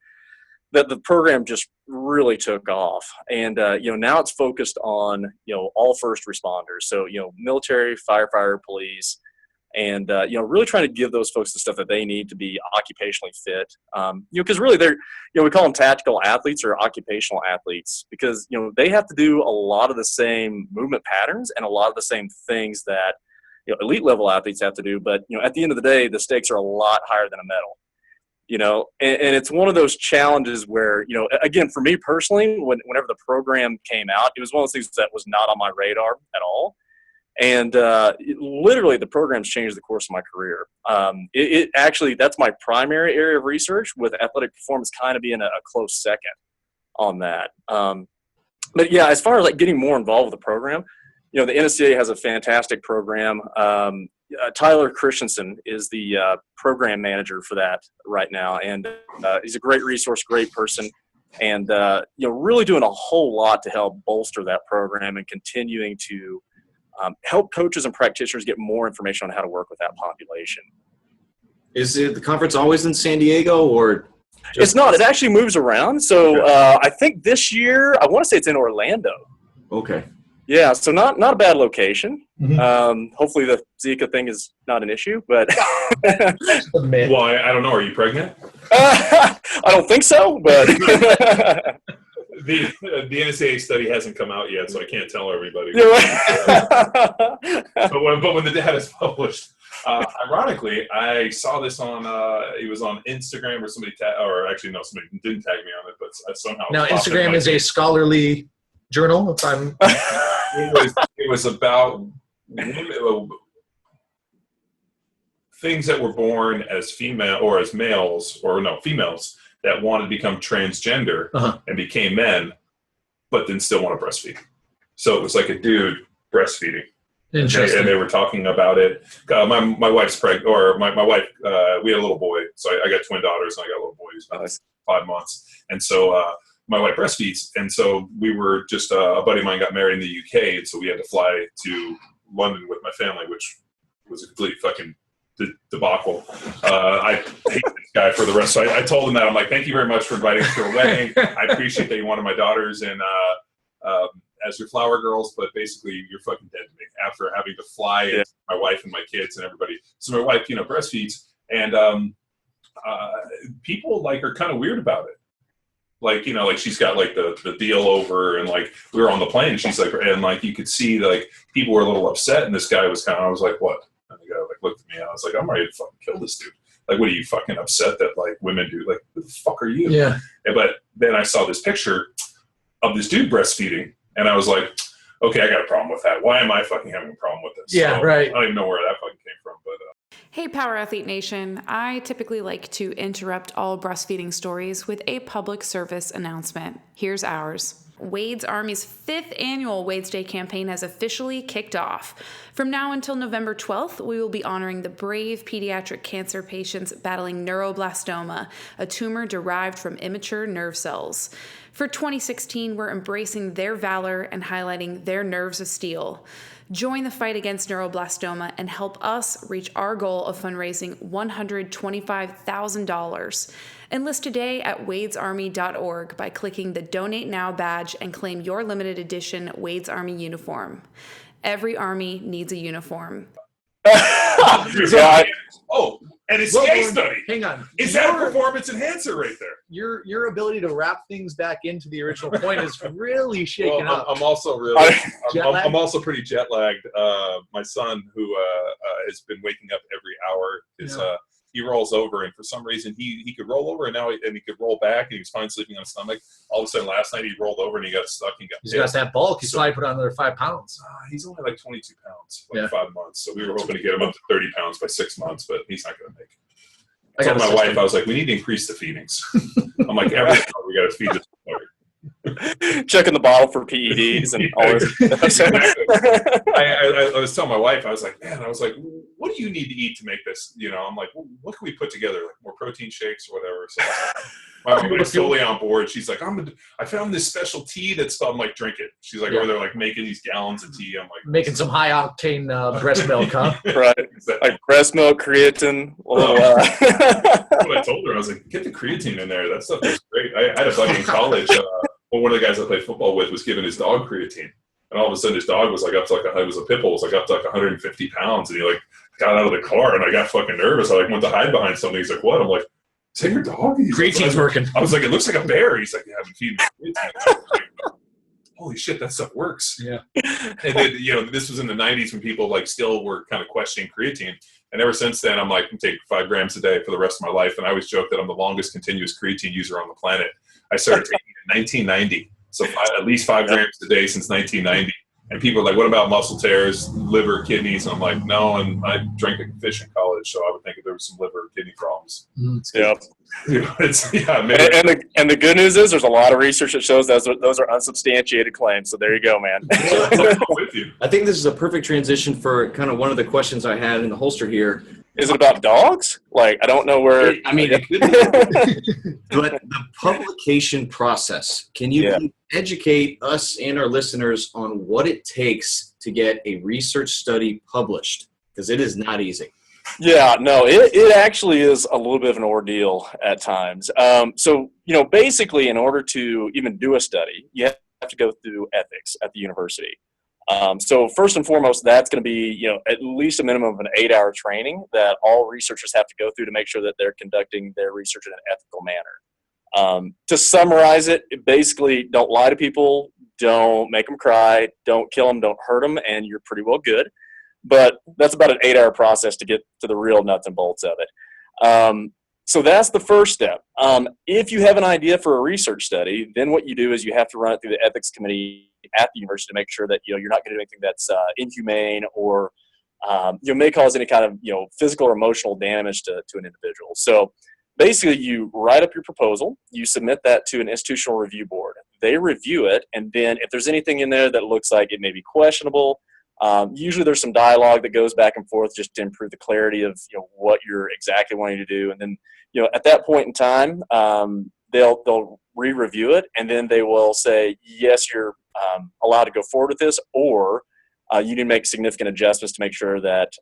that the program just really took off. And, now it's focused on, all first responders. So, military, firefighter, police. and really trying to give those folks the stuff that they need to be occupationally fit. Because really they're, we call them tactical athletes or occupational athletes, because they have to do a lot of the same movement patterns and a lot of the same things that elite level athletes have to do. But at the end of the day, the stakes are a lot higher than a medal. And it's one of those challenges where, again, for me personally, whenever the program came out, it was one of those things that was not on my radar at all. And literally the program's changed the course of my career. It actually, that's my primary area of research, with athletic performance kind of being a close second on that. But yeah, as far as like getting more involved with the program, the NSCA has a fantastic program. Tyler Christensen is the program manager for that right now, and he's a great resource, great person, and really doing a whole lot to help bolster that program and continuing to help coaches and practitioners get more information on how to work with that population. Is the conference always in San Diego, or? It's not. It actually moves around. So I think this year, I want to say it's in Orlando. Okay. Yeah, so not a bad location. Mm-hmm. Hopefully the Zika thing is not an issue, but well, I don't know. Are you pregnant? I don't think so, but the NSAA study hasn't come out yet, so I can't tell everybody. You're right. but when the data is published, ironically, I saw this on it was on Instagram, or somebody somebody didn't tag me on it, but somehow. Now Instagram is a scholarly journal, if I'm. It was about things that were born as female or as males, or no, females that wanted to become transgender and became men, but then still want to breastfeed. So it was like a dude breastfeeding. Interesting. And they were talking about it. My wife's pregnant, or my wife, we had a little boy. So I got twin daughters, and I got a little boy who's about 5 months. And so my wife breastfeeds. And so we were just, a buddy of mine got married in the UK. And so we had to fly to London with my family, which was a complete fucking debacle. I hate this guy for the rest. So I told him that. I'm like, thank you very much for inviting us to a wedding. I appreciate that you wanted my daughters and as your flower girls, but basically you're fucking dead to me after having to fly and my wife and my kids and everybody. So my wife, breastfeeds, and people are kind of weird about it. Like she's got like the deal over, and like we were on the plane, and she's like, and like you could see like people were a little upset, and this guy was I was like, what? And the guy looked at me, and I was like, I'm ready to fucking kill this dude. Like, what are you fucking upset that like women do? Like, who the fuck are you? Yeah. But then I saw this picture of this dude breastfeeding, and I was like, okay, I got a problem with that. Why am I fucking having a problem with this? Yeah, right. I don't even know where that fucking came from, but. Hey, Power Athlete Nation. I typically like to interrupt all breastfeeding stories with a public service announcement. Here's ours. Wade's Army's 5th annual Wade's Day campaign has officially kicked off. From now until November 12th, we will be honoring the brave pediatric cancer patients battling neuroblastoma, a tumor derived from immature nerve cells. For 2016, we're embracing their valor and highlighting their nerves of steel. Join the fight against neuroblastoma and help us reach our goal of fundraising $125,000. Enlist today at wadesarmy.org by clicking the Donate Now badge and claim your limited edition Wade's Army uniform. Every Army needs a uniform. And it's a case study. Hang on. Is that a performance enhancer right there? Your ability to wrap things back into the original point is really shaken up. I'm also I'm also pretty jet lagged. My son, who has been waking up every hour, he rolls over, and for some reason he could roll over, and he could roll back, and he was fine sleeping on his stomach. All of a sudden, last night he rolled over and he got stuck and He's got that bulk. He's probably put on another 5 pounds. He's only like 22 pounds, 5 months. So we were hoping to get him up to 30 pounds by 6 months, but he's not going to make it. I told my wife, I was like, we need to increase the feedings. I'm like, every hour we got to feed this boy. Checking the bottle for PEDs and all this. Exactly. I was telling my wife, I was like, what do you need to eat to make this? I'm like, what can we put together? Like more protein shakes or whatever. So my wife's totally on board. She's like, I found this special tea that's, I'm like, drink it. She's like, over there, like making these gallons of tea. I'm like, making some high octane breast milk, huh? Right. Exactly. Like breast milk, creatine. What I told her, I was like, get the creatine in there. That stuff is great. I had a buddy in college. One of the guys I played football with was giving his dog creatine, and all of a sudden his dog was like up to it was a pit bull, was like up to 150 pounds, and he like got out of the car and I got fucking nervous. I like went to hide behind something. He's like, what? I'm like, is that your dog? Creatine's working. I was like, it looks like a bear. He's like, yeah, I've been feeding creatine. Holy shit, that stuff works. Yeah. And then, this was in the 90s when people like still were kind of questioning creatine. And ever since then, I'm like, I'm taking 5 grams a day for the rest of my life. And I always joke that I'm the longest continuous creatine user on the planet. I started taking it in 1990. So at least 5 grams a day since 1990. And people are like, what about muscle tears, liver, kidneys? And I'm like, no, and I drank like a fish in college, so I would think if there was some liver or kidney problems. Yep. And the good news is there's a lot of research that shows those are unsubstantiated claims. So there you go, man. I think this is a perfect transition for kind of one of the questions I had in the holster here. Is it about dogs? Like, I don't know where. It could be. But the publication process, can you educate us and our listeners on what it takes to get a research study published? Because it is not easy. Yeah, no, it actually is a little bit of an ordeal at times. So, basically, in order to even do a study, you have to go through ethics at the university. So first and foremost, that's going to be, at least a minimum of an 8-hour training that all researchers have to go through to make sure that they're conducting their research in an ethical manner. To summarize it, basically, don't lie to people, don't make them cry, don't kill them, don't hurt them, and you're pretty well good. But that's about an 8-hour process to get to the real nuts and bolts of it. So that's the first step. If you have an idea for a research study, then what you do is you have to run it through the ethics committee at the university to make sure that you're not going to do anything that's inhumane or may cause any kind of physical or emotional damage to an individual. So basically, you write up your proposal, you submit that to an institutional review board. They review it, and then if there's anything in there that looks like it may be questionable, usually there's some dialogue that goes back and forth just to improve the clarity of what you're exactly wanting to do. And then at that point in time, they'll re-review it, and then they will say, yes, you're allowed to go forward with this, or you need to make significant adjustments to make sure that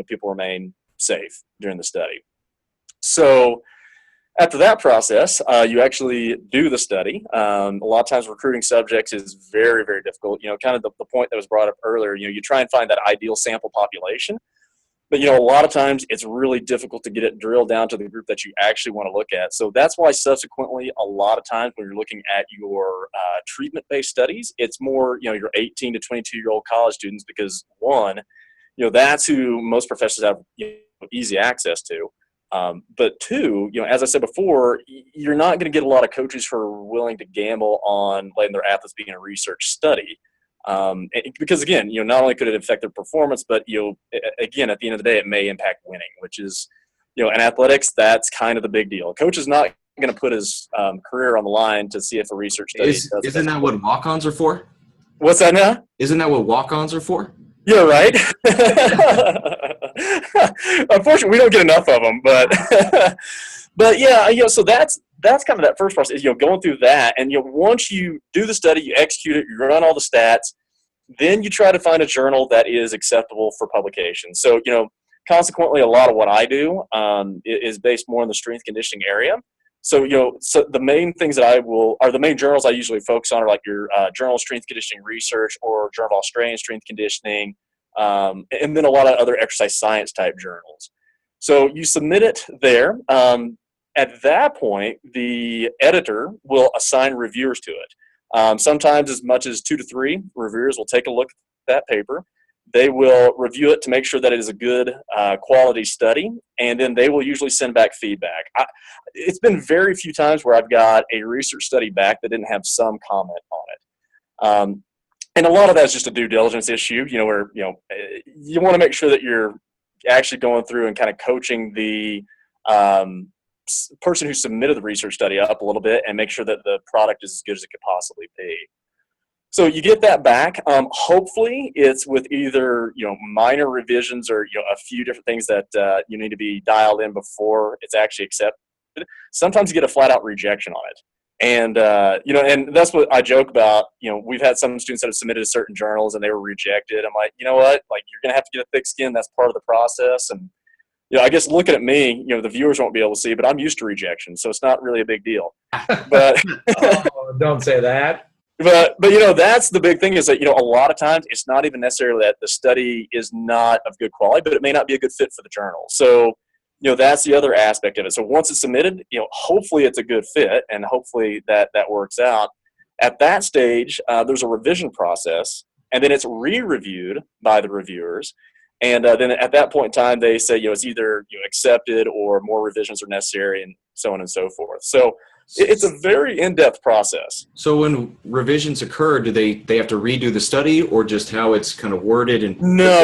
people remain safe during the study. So after that process, you actually do the study. A lot of times recruiting subjects is very, very difficult. Kind of the point that was brought up earlier, you try and find that ideal sample population. But, a lot of times it's really difficult to get it drilled down to the group that you actually want to look at. So that's why subsequently a lot of times when you're looking at your treatment-based studies, it's more, your 18 to 22-year-old college students because, one, that's who most professors have easy access to. But two, as I said before, you're not going to get a lot of coaches who are willing to gamble on letting their athletes be in a research study. Because again, not only could it affect their performance, but again, at the end of the day, it may impact winning, which is, in athletics, that's kind of the big deal. A coach is not going to put his career on the line to see if a research study isn't that what walk-ons are for? What's that now? Isn't that what walk-ons are for? Yeah, right. Unfortunately, we don't get enough of them, but yeah, so that's kind of that first process, going through that. And, once you do the study, you execute it, you run all the stats, then you try to find a journal that is acceptable for publication. So, consequently, a lot of what I do is based more in the strength conditioning area. So, so the main things that the main journals I usually focus on are like your Journal of Strength Conditioning Research or Journal of Australian Strength Conditioning, and then a lot of other exercise science type journals. So you submit it there. At that point, the editor will assign reviewers to it. Sometimes as much as 2 to 3 reviewers will take a look at that paper. They will review it to make sure that it is a good quality study, and then they will usually send back feedback. It's been very few times where I've got a research study back that didn't have some comment on it. And a lot of that's just a due diligence issue, where, you want to make sure that you're actually going through and kind of coaching the person who submitted the research study up a little bit and make sure that the product is as good as it could possibly be. So you get that back. Hopefully it's with either, minor revisions or, a few different things that you need to be dialed in before it's actually accepted. Sometimes you get a flat out rejection on it. And, and that's what I joke about. We've had some students that have submitted to certain journals and they were rejected. I'm like, you know what? Like, you're going to have to get a thick skin. That's part of the process. And, I guess looking at me, the viewers won't be able to see, but I'm used to rejection. So it's not really a big deal. But don't say that. But that's the big thing is that, a lot of times it's not even necessarily that the study is not of good quality, but it may not be a good fit for the journal. So, that's the other aspect of it. So once it's submitted, hopefully it's a good fit and hopefully that works out. At that stage, there's a revision process, and then it's re-reviewed by the reviewers. And then at that point in time, they say, it's either accepted or more revisions are necessary and so on and so forth. So it's a very in-depth process. So when revisions occur, do they have to redo the study or just how it's kind of worded? And no,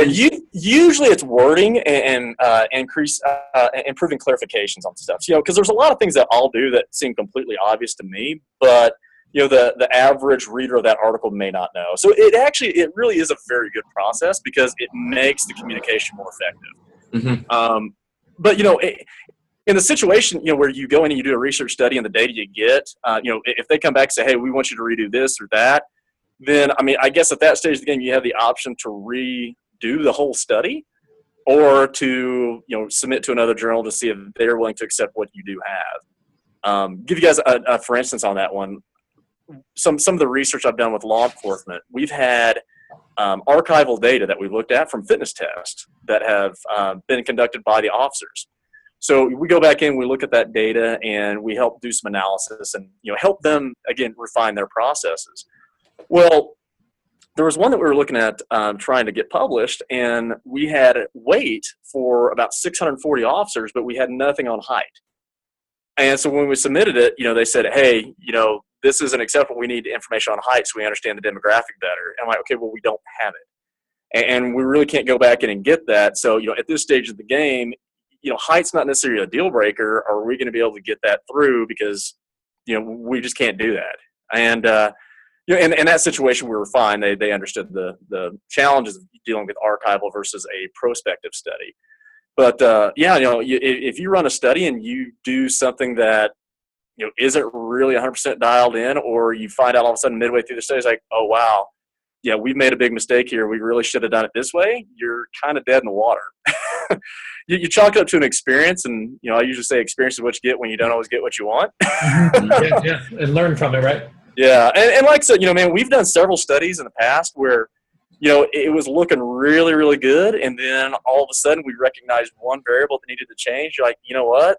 usually it's wording and improving clarifications on stuff. Because there's a lot of things that I'll do that seem completely obvious to me, but the average reader of that article may not know. So it really is a very good process because it makes the communication more effective. Mm-hmm. But in the situation, where you go in and you do a research study and the data you get, if they come back and say, hey, we want you to redo this or that, then, I guess at that stage of the game, you have the option to redo the whole study or to, submit to another journal to see if they're willing to accept what you do have. Give you guys a for instance on that one. Some of the research I've done with law enforcement, we've had archival data that we've looked at from fitness tests that have been conducted by the officers. So we go back in, we look at that data, and we help do some analysis and help them, again, refine their processes. Well, there was one that we were looking at trying to get published, and we had weight for about 640 officers, but we had nothing on height. And so when we submitted it, they said, hey, this isn't acceptable. We need information on height so we understand the demographic better. And I'm like, okay, well, we don't have it. And we really can't go back in and get that. So, at this stage of the game, height's not necessarily a deal breaker. Are we going to be able to get that through? Because, we just can't do that. And, in that situation, we were fine. They understood the challenges of dealing with archival versus a prospective study. But, if you run a study and you do something that, isn't really 100% dialed in, or you find out all of a sudden midway through the study, it's like, oh, wow, yeah, we've made a big mistake here. We really should have done it this way. You're kind of dead in the water. You chalk it up to an experience, and I usually say experience is what you get when you don't always get what you want. yeah, and learn from it, right? Yeah, and like I said, man, we've done several studies in the past where, it was looking really, really good, and then all of a sudden we recognized one variable that needed to change. You're like, you know what?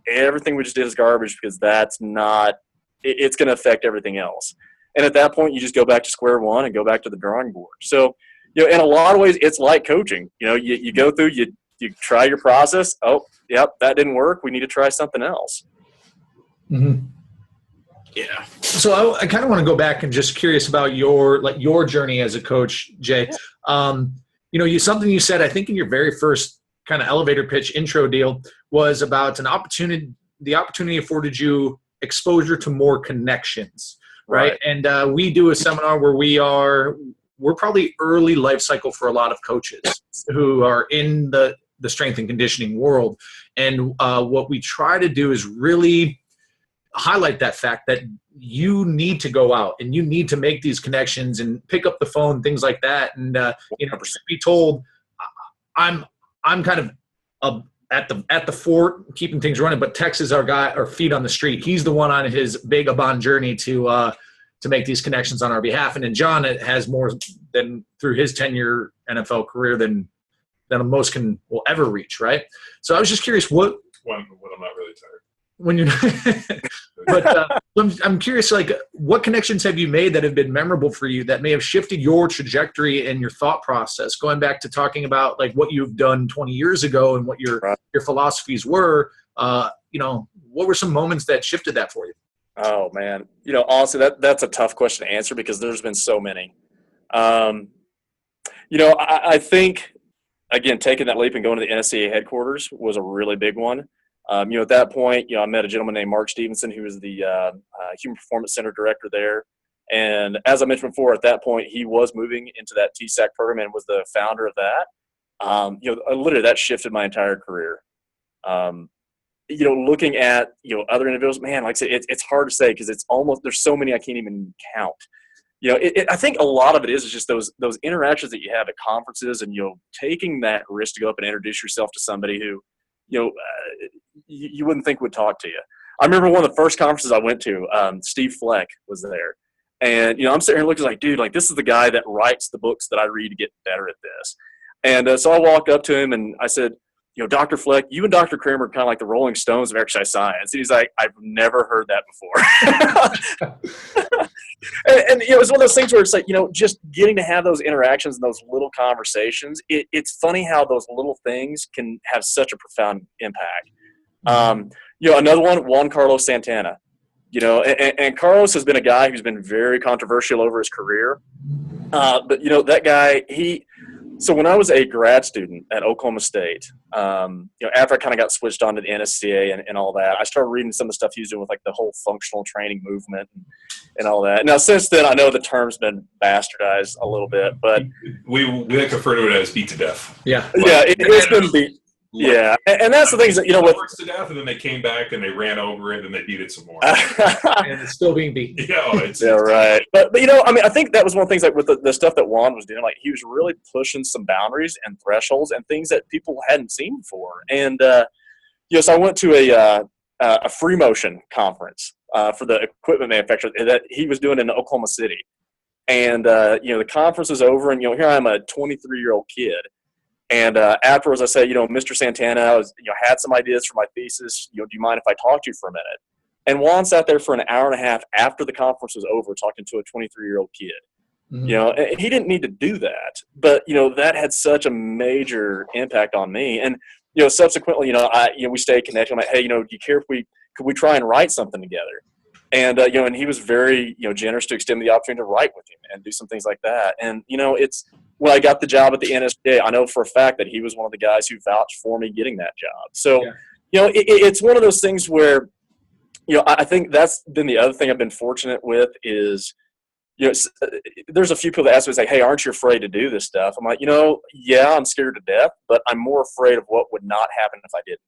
Everything we just did is garbage because it's going to affect everything else. And at that point, you just go back to square one and go back to the drawing board. So, in a lot of ways, it's like coaching. You go through, you try your process. Oh, yep, that didn't work. We need to try something else. Mm-hmm. Yeah. So I kind of want to go back and just curious about your journey as a coach, Jay. Yeah. Something you said, I think in your very first kind of elevator pitch intro deal was about the opportunity afforded you exposure to more connections. Right. And we do a seminar where we're probably early life cycle for a lot of coaches who are in the strength and conditioning world. And what we try to do is really highlight that fact that you need to go out and you need to make these connections and pick up the phone, things like that. And, be told I'm kind of at the fort, keeping things running, but Tex is our guy, our feet on the street. He's the one on his big Abon journey to make these connections on our behalf. And then John has more than through his 10-year NFL career than most will ever reach. Right. So I was just curious when I'm not really tired. When you're but I'm curious, what connections have you made that have been memorable for you that may have shifted your trajectory and your thought process, going back to talking about what you've done 20 years ago and what your philosophies were. What were some moments that shifted that for you? Oh man, honestly, that's a tough question to answer because there's been so many. I think, again, taking that leap and going to the NSCA headquarters was a really big one. At that point, I met a gentleman named Mark Stevenson, who was the Human Performance Center director there. And as I mentioned before, at that point, he was moving into that TSAC program and was the founder of that. Literally that shifted my entire career. Looking at, other individuals, man, like I said, it's hard to say because it's almost, there's so many I can't even count. I think a lot of it is just those interactions that you have at conferences and, taking that risk to go up and introduce yourself to somebody who, you wouldn't think would talk to you. I remember one of the first conferences I went to, Steve Fleck was there. And, I'm sitting here looking like, dude, like this is the guy that writes the books that I read to get better at this. And so I walk up to him and I said, Dr. Fleck, you and Dr. Kramer are kind of like the Rolling Stones of exercise science. And he's like, I've never heard that before. and it was one of those things where it's like, just getting to have those interactions and those little conversations, it's funny how those little things can have such a profound impact. Another one, Juan Carlos Santana. And Carlos has been a guy who's been very controversial over his career. But that guy, so when I was a grad student at Oklahoma State, after I kind of got switched on to the NSCA and all that, I started reading some of the stuff he was doing with like the whole functional training movement and all that. Now, since then, I know the term's been bastardized a little bit, but we like to refer to it as beat to death. Yeah. Yeah, it's been beat. Yeah, and that's the things that with to death, and then they came back and they ran over it and they beat it some more. And it's still being beat. Right. But I think that was one of the things like with the stuff that Juan was doing, like he was really pushing some boundaries and thresholds and things that people hadn't seen before. And so I went to a free motion conference for the equipment manufacturer that he was doing in Oklahoma City, and the conference was over, and here I am, a 23-year-old kid. And afterwards, I said, Mr. Santana, I was, had some ideas for my thesis. Do you mind if I talk to you for a minute? And Juan sat there for an hour and a half after the conference was over, talking to a 23-year-old kid. Mm-hmm. And he didn't need to do that, but that had such a major impact on me. And subsequently, we stayed connected. I'm like, hey, do you care if could we try and write something together? And and he was very generous to extend the opportunity to write with him and do some things like that. And it's. When I got the job at the NSBA, I know for a fact that he was one of the guys who vouched for me getting that job. So, it's one of those things where, I think that's been the other thing I've been fortunate with is, there's a few people that ask me, like, hey, aren't you afraid to do this stuff? I'm like, yeah, I'm scared to death, but I'm more afraid of what would not happen if I didn't.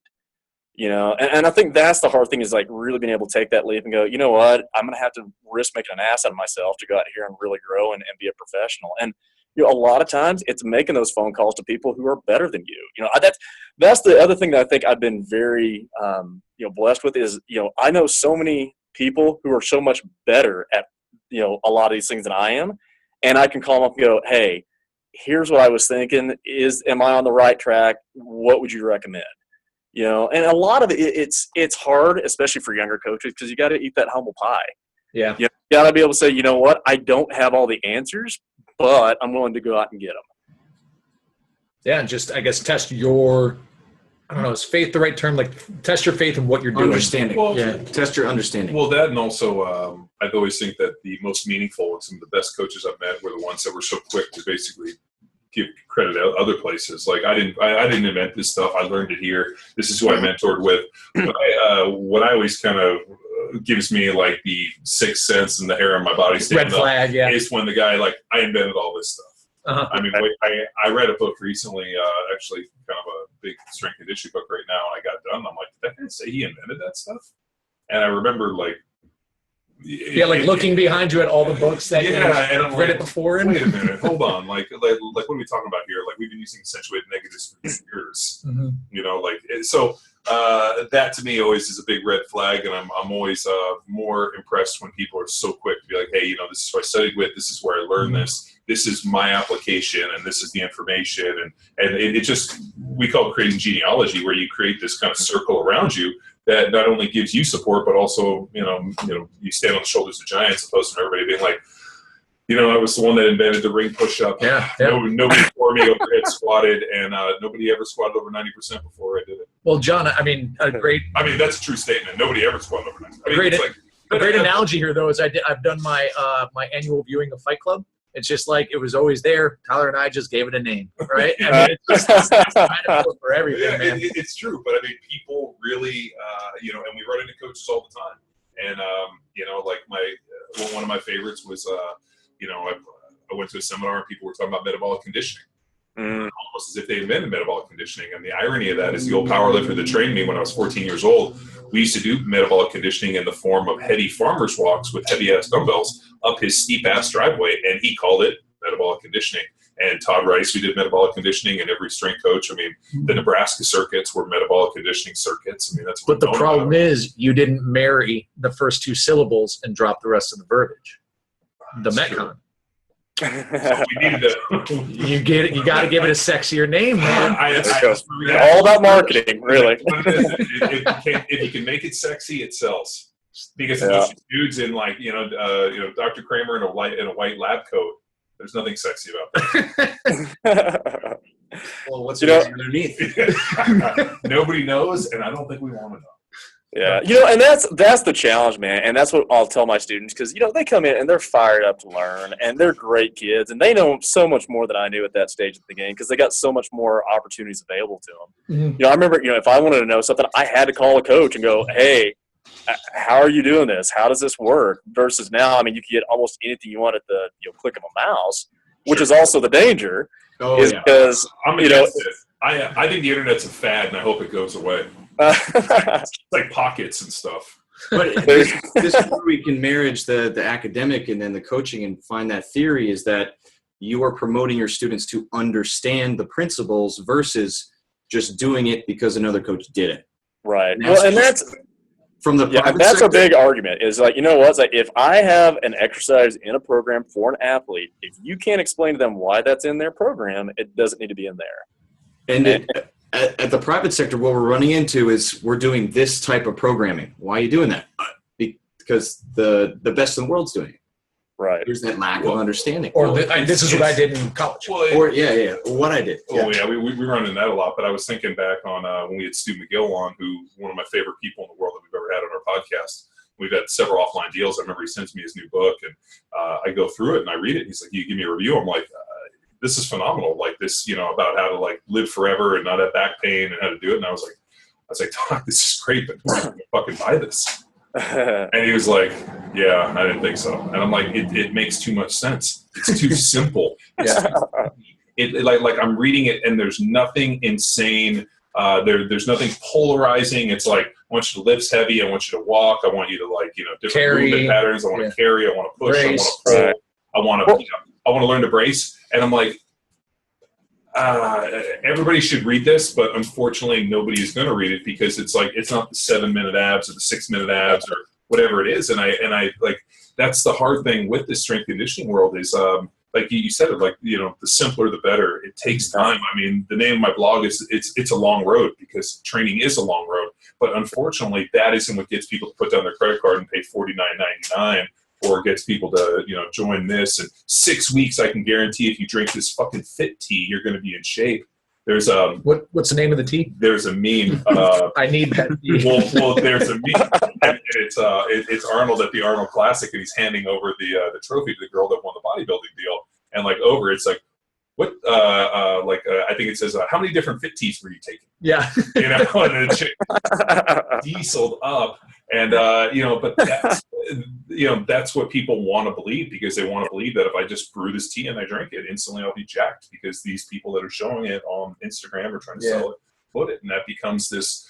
And I think that's the hard thing is like really being able to take that leap and go, you know what, I'm going to have to risk making an ass out of myself to go out here and really grow and be a professional. And a lot of times it's making those phone calls to people who are better than you. That's the other thing that I think I've been very, blessed with is, I know so many people who are so much better at, a lot of these things than I am. And I can call them up and go, hey, here's what I was thinking am I on the right track? What would you recommend? And a lot of it's hard, especially for younger coaches, because you got to eat that humble pie. Yeah. You got to be able to say, what, I don't have all the answers, but I'm willing to go out and get them. Yeah, and just, I guess, test your, is faith the right term? Like, test your faith in what you're doing. Understanding. Well, test your understanding. Well, that and also, I've always think that the most meaningful and some of the best coaches I've met were the ones that were so quick to basically give credit to other places. Like, I didn't invent this stuff. I learned it here. This is who I mentored with. But what I always kind of gives me like the sixth sense and the hair on my body red flag, yeah, is when the guy like I invented all this stuff. Uh-huh. I mean, I read a book recently, actually kind of a big strength conditioning book right now, and I got done. And I'm like, did that guy say he invented that stuff? And I remember like looking behind you at all the books that and I'm read it before. Wait a minute, hold on. Like what are we talking about here? Like we've been using accentuated negatives for years. Mm-hmm. So that to me always is a big red flag, and I'm always more impressed when people are so quick to be like, hey, this is who I studied with, this is where I learned this is my application, and this is the information, and it just, we call it creating genealogy, where you create this kind of circle around you that not only gives you support, but also you stand on the shoulders of giants, opposed to everybody being like, I was the one that invented the ring push-up. Yeah. Nobody before me overhead squatted, and nobody ever squatted over 90% before I did it. Well, John, that's a true statement. Nobody ever squatted over 90%. A great analogy here, though, is I've done my my annual viewing of Fight Club. It's just like it was always there. Tyler and I just gave it a name, right? I mean, it's kind of for everything, man. It's true, but I mean, people really, and we run into coaches all the time, and like one of my favorites was, I went to a seminar and people were talking about metabolic conditioning. Almost as if they invented metabolic conditioning. And the irony of that is the old powerlifter that trained me when I was 14 years old, we used to do metabolic conditioning in the form of heavy farmer's walks with heavy-ass dumbbells up his steep-ass driveway, and he called it metabolic conditioning. And Todd Rice, who did metabolic conditioning, and every strength coach, I mean, the Nebraska circuits were metabolic conditioning circuits. I mean, that's what. But the problem is you didn't marry the first two syllables and drop the rest of the verbiage. The Metcon. So we needed to. You got to give it a sexier name, man. All about marketing, really. If you can make it sexy, it sells. Because most dudes in Dr. Kramer in a white lab coat, there's nothing sexy about that. Well, what's underneath? Nobody knows, and I don't think we want to know. Yeah, and that's the challenge, man, and that's what I'll tell my students because they come in and they're fired up to learn, and they're great kids, and they know so much more than I knew at that stage of the game because they got so much more opportunities available to them. Mm-hmm. I remember, if I wanted to know something, I had to call a coach and go, "Hey, how are you doing this? How does this work?" Versus now, you can get almost anything you want at the click of a mouse, which is also the danger. Because I'm against it. I think the internet's a fad, and I hope it goes away. It's like pockets and stuff. But this is where we can marriage the academic and then the coaching and find that theory is that you are promoting your students to understand the principles versus just doing it because another coach did it. Right. And that's from the that's sector. A big argument is like, it's like if I have an exercise in a program for an athlete, if you can't explain to them why that's in their program, it doesn't need to be in there. And at the private sector, what we're running into is we're doing this type of programming. Why are you doing that? Because the best in the world's doing it. Right. There's that lack of understanding. Or this is what I did in college. Or what I did. Oh yeah, we run into that a lot. But I was thinking back on when we had Stu McGill on, who one of my favorite people in the world that we've ever had on our podcast. We've had several offline deals. I remember he sends me his new book, and I go through it and I read it. He's like, "You give me a review." I'm like, "This is phenomenal." Like this, about how to live forever and not have back pain and how to do it. And I was like, "Doc, this is great, but I'm gonna fucking buy this." And he was like, "Yeah, I didn't think so." And I'm like, "It makes too much sense. It's too simple. Like I'm reading it, and there's nothing insane. There's nothing polarizing. It's like, I want you to lift heavy. I want you to walk. I want you to different carry, movement patterns. I want to carry. I want to push. Brace. I want to pull. I want to learn to brace." And I'm like, everybody should read this, but unfortunately nobody's going to read it because it's not the 7-minute abs or the 6-minute abs or whatever it is. And I that's the hard thing with the strength conditioning world is, like you said, the simpler, the better. It takes time. The name of my blog is it's a long road because training is a long road, but unfortunately that isn't what gets people to put down their credit card and pay $49.99. Or gets people to, join this. And 6 weeks, I can guarantee if you drink this fucking fit tea, you're going to be in shape. There's what's the name of the tea? There's a meme. I need that tea. Well, there's a meme. And it's Arnold at the Arnold Classic, and he's handing over the trophy to the girl that won the bodybuilding deal. And it's like, what? I think it says, how many different fit teas were you taking? Yeah. And the chick dieseled up. And, but that's what people want to believe because they want to believe that if I just brew this tea and I drink it, instantly I'll be jacked because these people that are showing it on Instagram are trying to sell it, put it. And that becomes this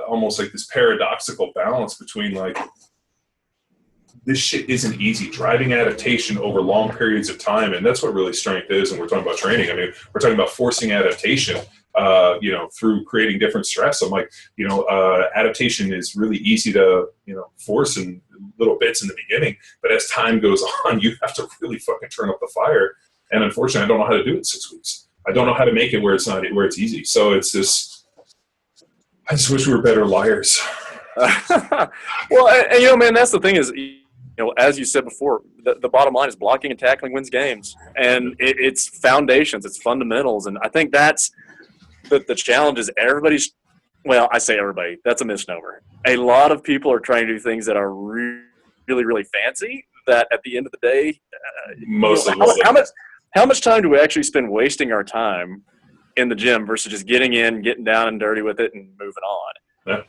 almost like this paradoxical balance between this shit isn't easy. Driving adaptation over long periods of time. And that's what really strength is. And we're talking about training. We're talking about forcing adaptation. Through creating different stress. I'm like, adaptation is really easy to, force in little bits in the beginning, but as time goes on, you have to really fucking turn up the fire. And unfortunately, I don't know how to do it in 6 weeks. I don't know how to make it where it's easy. So it's this, I just wish we were better liars. Well, and man, that's the thing is, as you said before, the bottom line is blocking and tackling wins games, and it's foundations, it's fundamentals. And I think that's, the challenge is everybody's – well, I say everybody. That's a misnomer. A lot of people are trying to do things that are really, really fancy that at the end of the day how much time do we actually spend wasting our time in the gym versus just getting in, getting down and dirty with it and moving on? Yeah.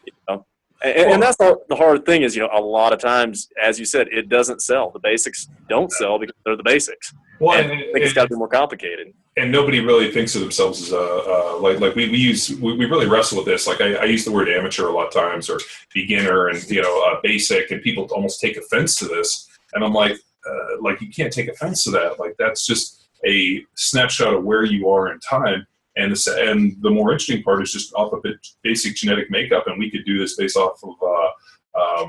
And that's the hard thing is, a lot of times, as you said, it doesn't sell. The basics don't sell because they're the basics. Well, I think it's got to be more complicated. And nobody really thinks of themselves as we really wrestle with this. I use the word amateur a lot of times, or beginner, and basic, and people almost take offense to this. And I'm like you can't take offense to that. That's just a snapshot of where you are in time. And the more interesting part is just off of basic genetic makeup, and we could do this based off of a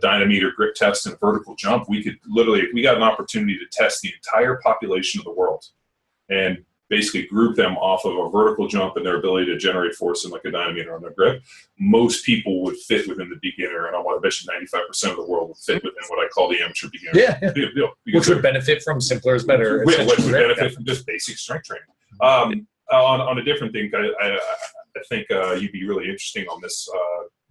dynameter grip test and a vertical jump. We could literally, if we got an opportunity to test the entire population of the world and basically group them off of a vertical jump and their ability to generate force in like a dynameter on their grip, most people would fit within the beginner, and I want to bet you 95% of the world would fit within what I call the amateur beginner. Yeah. Which would benefit from simpler is better. Which would benefit from just basic strength training. On a different thing, I think you'd be really interesting on this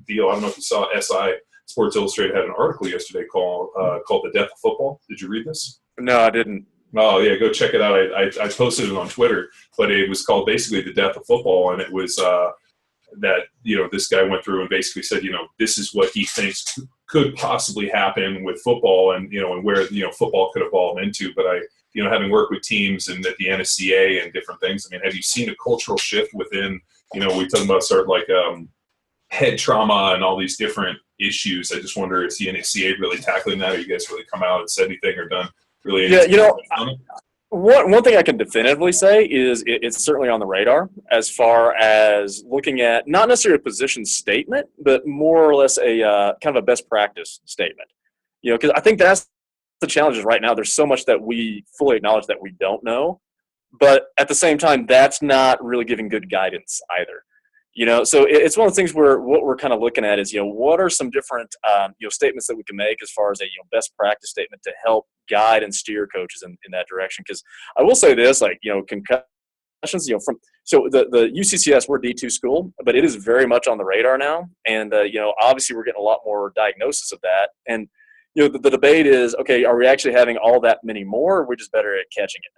deal. I don't know if you saw SI Sports Illustrated had an article yesterday called "The Death of Football." Did you read this? No, I didn't. Oh yeah, go check it out. I posted it on Twitter, but it was called basically "The Death of Football," and it was that this guy went through and basically said this is what he thinks could possibly happen with football, and and where football could evolve into. But having worked with teams and at the NSCA and different things, I mean, have you seen a cultural shift within? We're talking about sort of like head trauma and all these different issues. I just wonder, is the NSCA really tackling that? Or you guys really come out and said anything or done really anything? Yeah, one thing I can definitively say is it's certainly on the radar as far as looking at not necessarily a position statement, but more or less a kind of a best practice statement. Because I think that's the challenges right now. There's so much that we fully acknowledge that we don't know, but at the same time, that's not really giving good guidance either. So it's one of the things where what we're kind of looking at is, what are some different, statements that we can make as far as a best practice statement to help guide and steer coaches in that direction. Because I will say this, concussions, so the UCCS, we're D2 school, but it is very much on the radar now. And, obviously we're getting a lot more diagnosis of that. And, the debate is, okay, are we actually having all that many more, or are we just better at catching it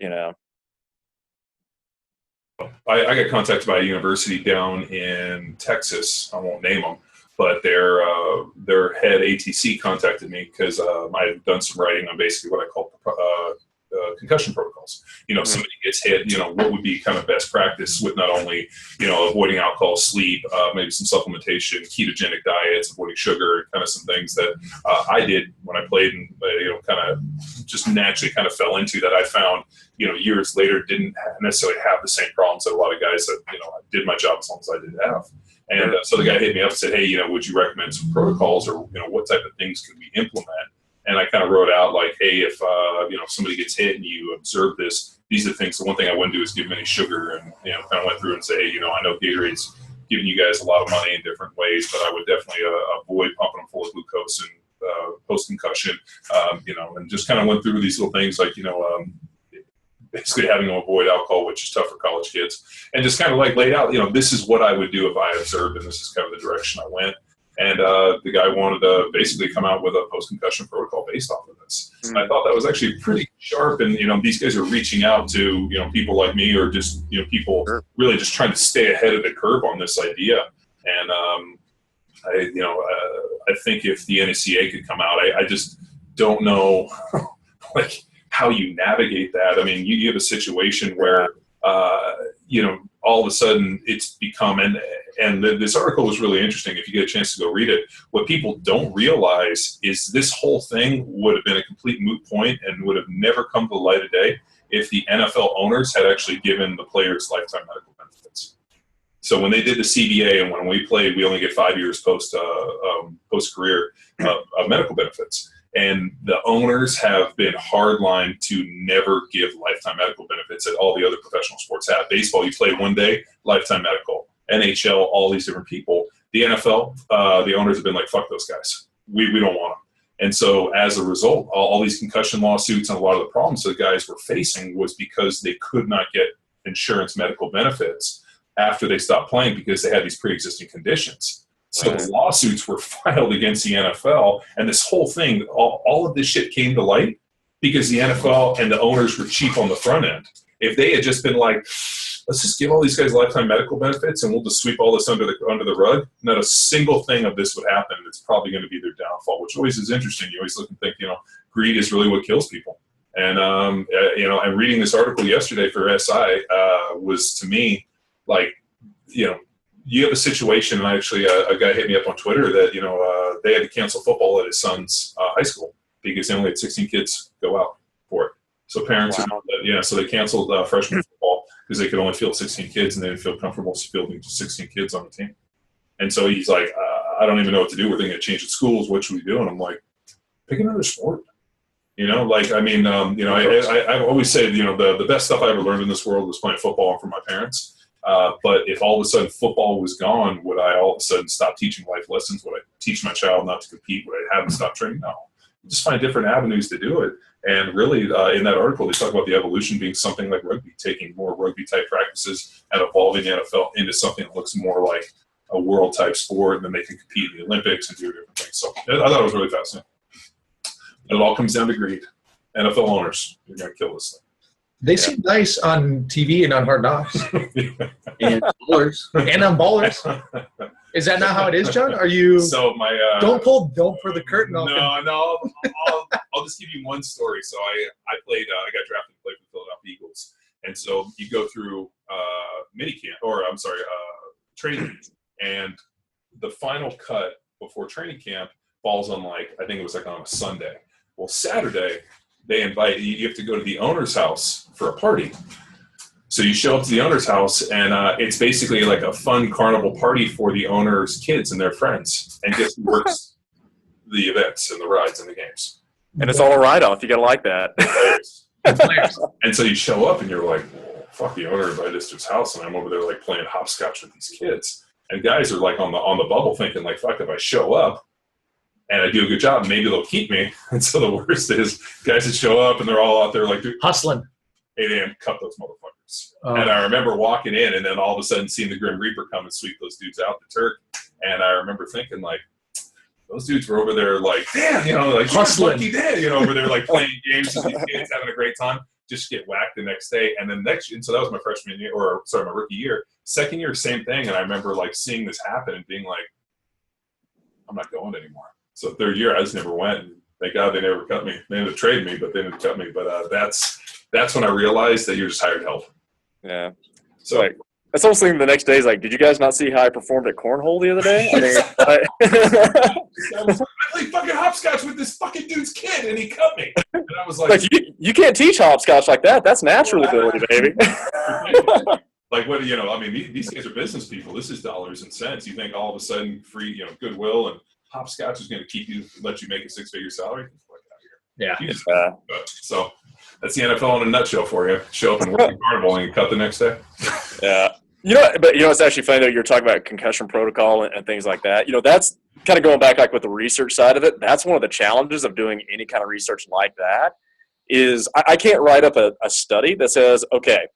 now, I got contacted by a university down in Texas. I won't name them, but their head ATC contacted me because I had done some writing on basically what I call concussion protocols. Somebody gets hit, what would be kind of best practice with not only, avoiding alcohol, sleep, maybe some supplementation, ketogenic diets, avoiding sugar, kind of some things that I did when I played and, kind of just naturally kind of fell into that I found, years later didn't necessarily have the same problems that a lot of guys that, did my job as long as I did have. And so the guy hit me up and said, hey, would you recommend some protocols or, what type of things could we implement? And I kind of wrote out like, hey, if somebody gets hit and you observe this, these are the things. The one thing I wouldn't do is give them any sugar, and kind of went through and say, hey, I know Gatorade's giving you guys a lot of money in different ways, but I would definitely avoid pumping them full of glucose and post concussion, and just kind of went through these little things like basically having them avoid alcohol, which is tough for college kids, and just kind of like laid out, this is what I would do if I observed, and this is kind of the direction I went. And the guy wanted to basically come out with a post-concussion protocol based off of this. And I thought that was actually pretty sharp. And, these guys are reaching out to, people like me or just, people really just trying to stay ahead of the curve on this idea. And I think if the NSCA could come out, I just don't know, how you navigate that. I mean, you have a situation where, all of a sudden it's become, and this article was really interesting. If you get a chance to go read it, what people don't realize is this whole thing would have been a complete moot point and would have never come to the light of day if the NFL owners had actually given the players lifetime medical benefits. So when they did the CBA and when we played, we only get 5 years post career of medical benefits. And the owners have been hardline to never give lifetime medical benefits that all the other professional sports have. Baseball, you play one day, lifetime medical. NHL, all these different people. The NFL, the owners have been like, fuck those guys. We don't want them. And so as a result, all these concussion lawsuits and a lot of the problems the guys were facing was because they could not get insurance medical benefits after they stopped playing because they had these pre-existing conditions. So the lawsuits were filed against the NFL, and this whole thing, all of this shit came to light because the NFL and the owners were cheap on the front end. If they had just been like, let's just give all these guys lifetime medical benefits and we'll just sweep all this under the rug, not a single thing of this would happen. It's probably going to be their downfall, which always is interesting. You always look and think, greed is really what kills people. And, and reading this article yesterday for SI was to me like, you have a situation, and actually a guy hit me up on Twitter that, they had to cancel football at his son's high school because they only had 16 kids go out for it. So parents, so they canceled freshman football because they could only field 16 kids and they didn't feel comfortable fielding 16 kids on the team. And so he's like, I don't even know what to do. We're thinking of changing schools. What should we do? And I'm like, pick another sport. You know, like, I mean, you know, I always say, you know, the best stuff I ever learned in this world was playing football from my parents. But if all of a sudden football was gone, would I all of a sudden stop teaching life lessons? Would I teach my child not to compete? Would I have them stop training? No. Just find different avenues to do it. And really, in that article, they talk about the evolution being something like rugby, taking more rugby-type practices and evolving the NFL into something that looks more like a world-type sport, and then they can compete in the Olympics and do different things. So I thought it was really fascinating. And it all comes down to greed. NFL owners, you're going to kill this thing. They seem nice on TV and on Hard Knocks. And ballers. And on Ballers. Is that not how it is, John? Are you? So my don't pull the curtain off. No. I'll just give you one story. So I played. I got drafted to play for the Philadelphia Eagles, and so you go through training camp, and the final cut before training camp falls on I think it was on a Sunday. Well, Saturday they invite you. You have to go to the owner's house for a party. So you show up to the owner's house, and it's basically like a fun carnival party for the owner's kids and their friends. And guess who works the events and the rides and the games? And it's all a write-off. You got to like that. And so you show up, and you're like, fuck, the owner invited us to his house, and I'm over there playing hopscotch with these kids. And guys are on the bubble thinking fuck, if I show up and I do a good job, maybe they'll keep me. And so the worst is guys that show up, and they're all out there hustling. 8 a.m., cut those motherfuckers. And I remember walking in, and then all of a sudden seeing the Grim Reaper come and sweep those dudes out the Turk. And I remember thinking, those dudes were over there damn, hustling. Lucky day, over there playing games with these kids, having a great time, just get whacked the next day. And then and so that was my freshman year, my rookie year. Second year, same thing. And I remember seeing this happen and being like, I'm not going anymore. So third year, I just never went. And thank God they never cut me. They ended up trading me, but they didn't cut me. But that's when I realized that you're just hired help. Yeah. So that's almost thinking the next day is did you guys not see how I performed at cornhole the other day? I played fucking hopscotch with this fucking dude's kid, and he cut me. And I was like, you can't teach hopscotch like that. That's natural ability, baby. These guys are business people. This is dollars and cents. You think all of a sudden free, goodwill and hopscotch is going to let you make a 6-figure salary? Yeah. So that's the NFL in a nutshell for you. Show up and work the carnival and cut the next day. Yeah. It's actually funny, though, you're talking about concussion protocol and things like that. That's kind of going back with the research side of it. That's one of the challenges of doing any kind of research like that is I can't write up a study that says, okay,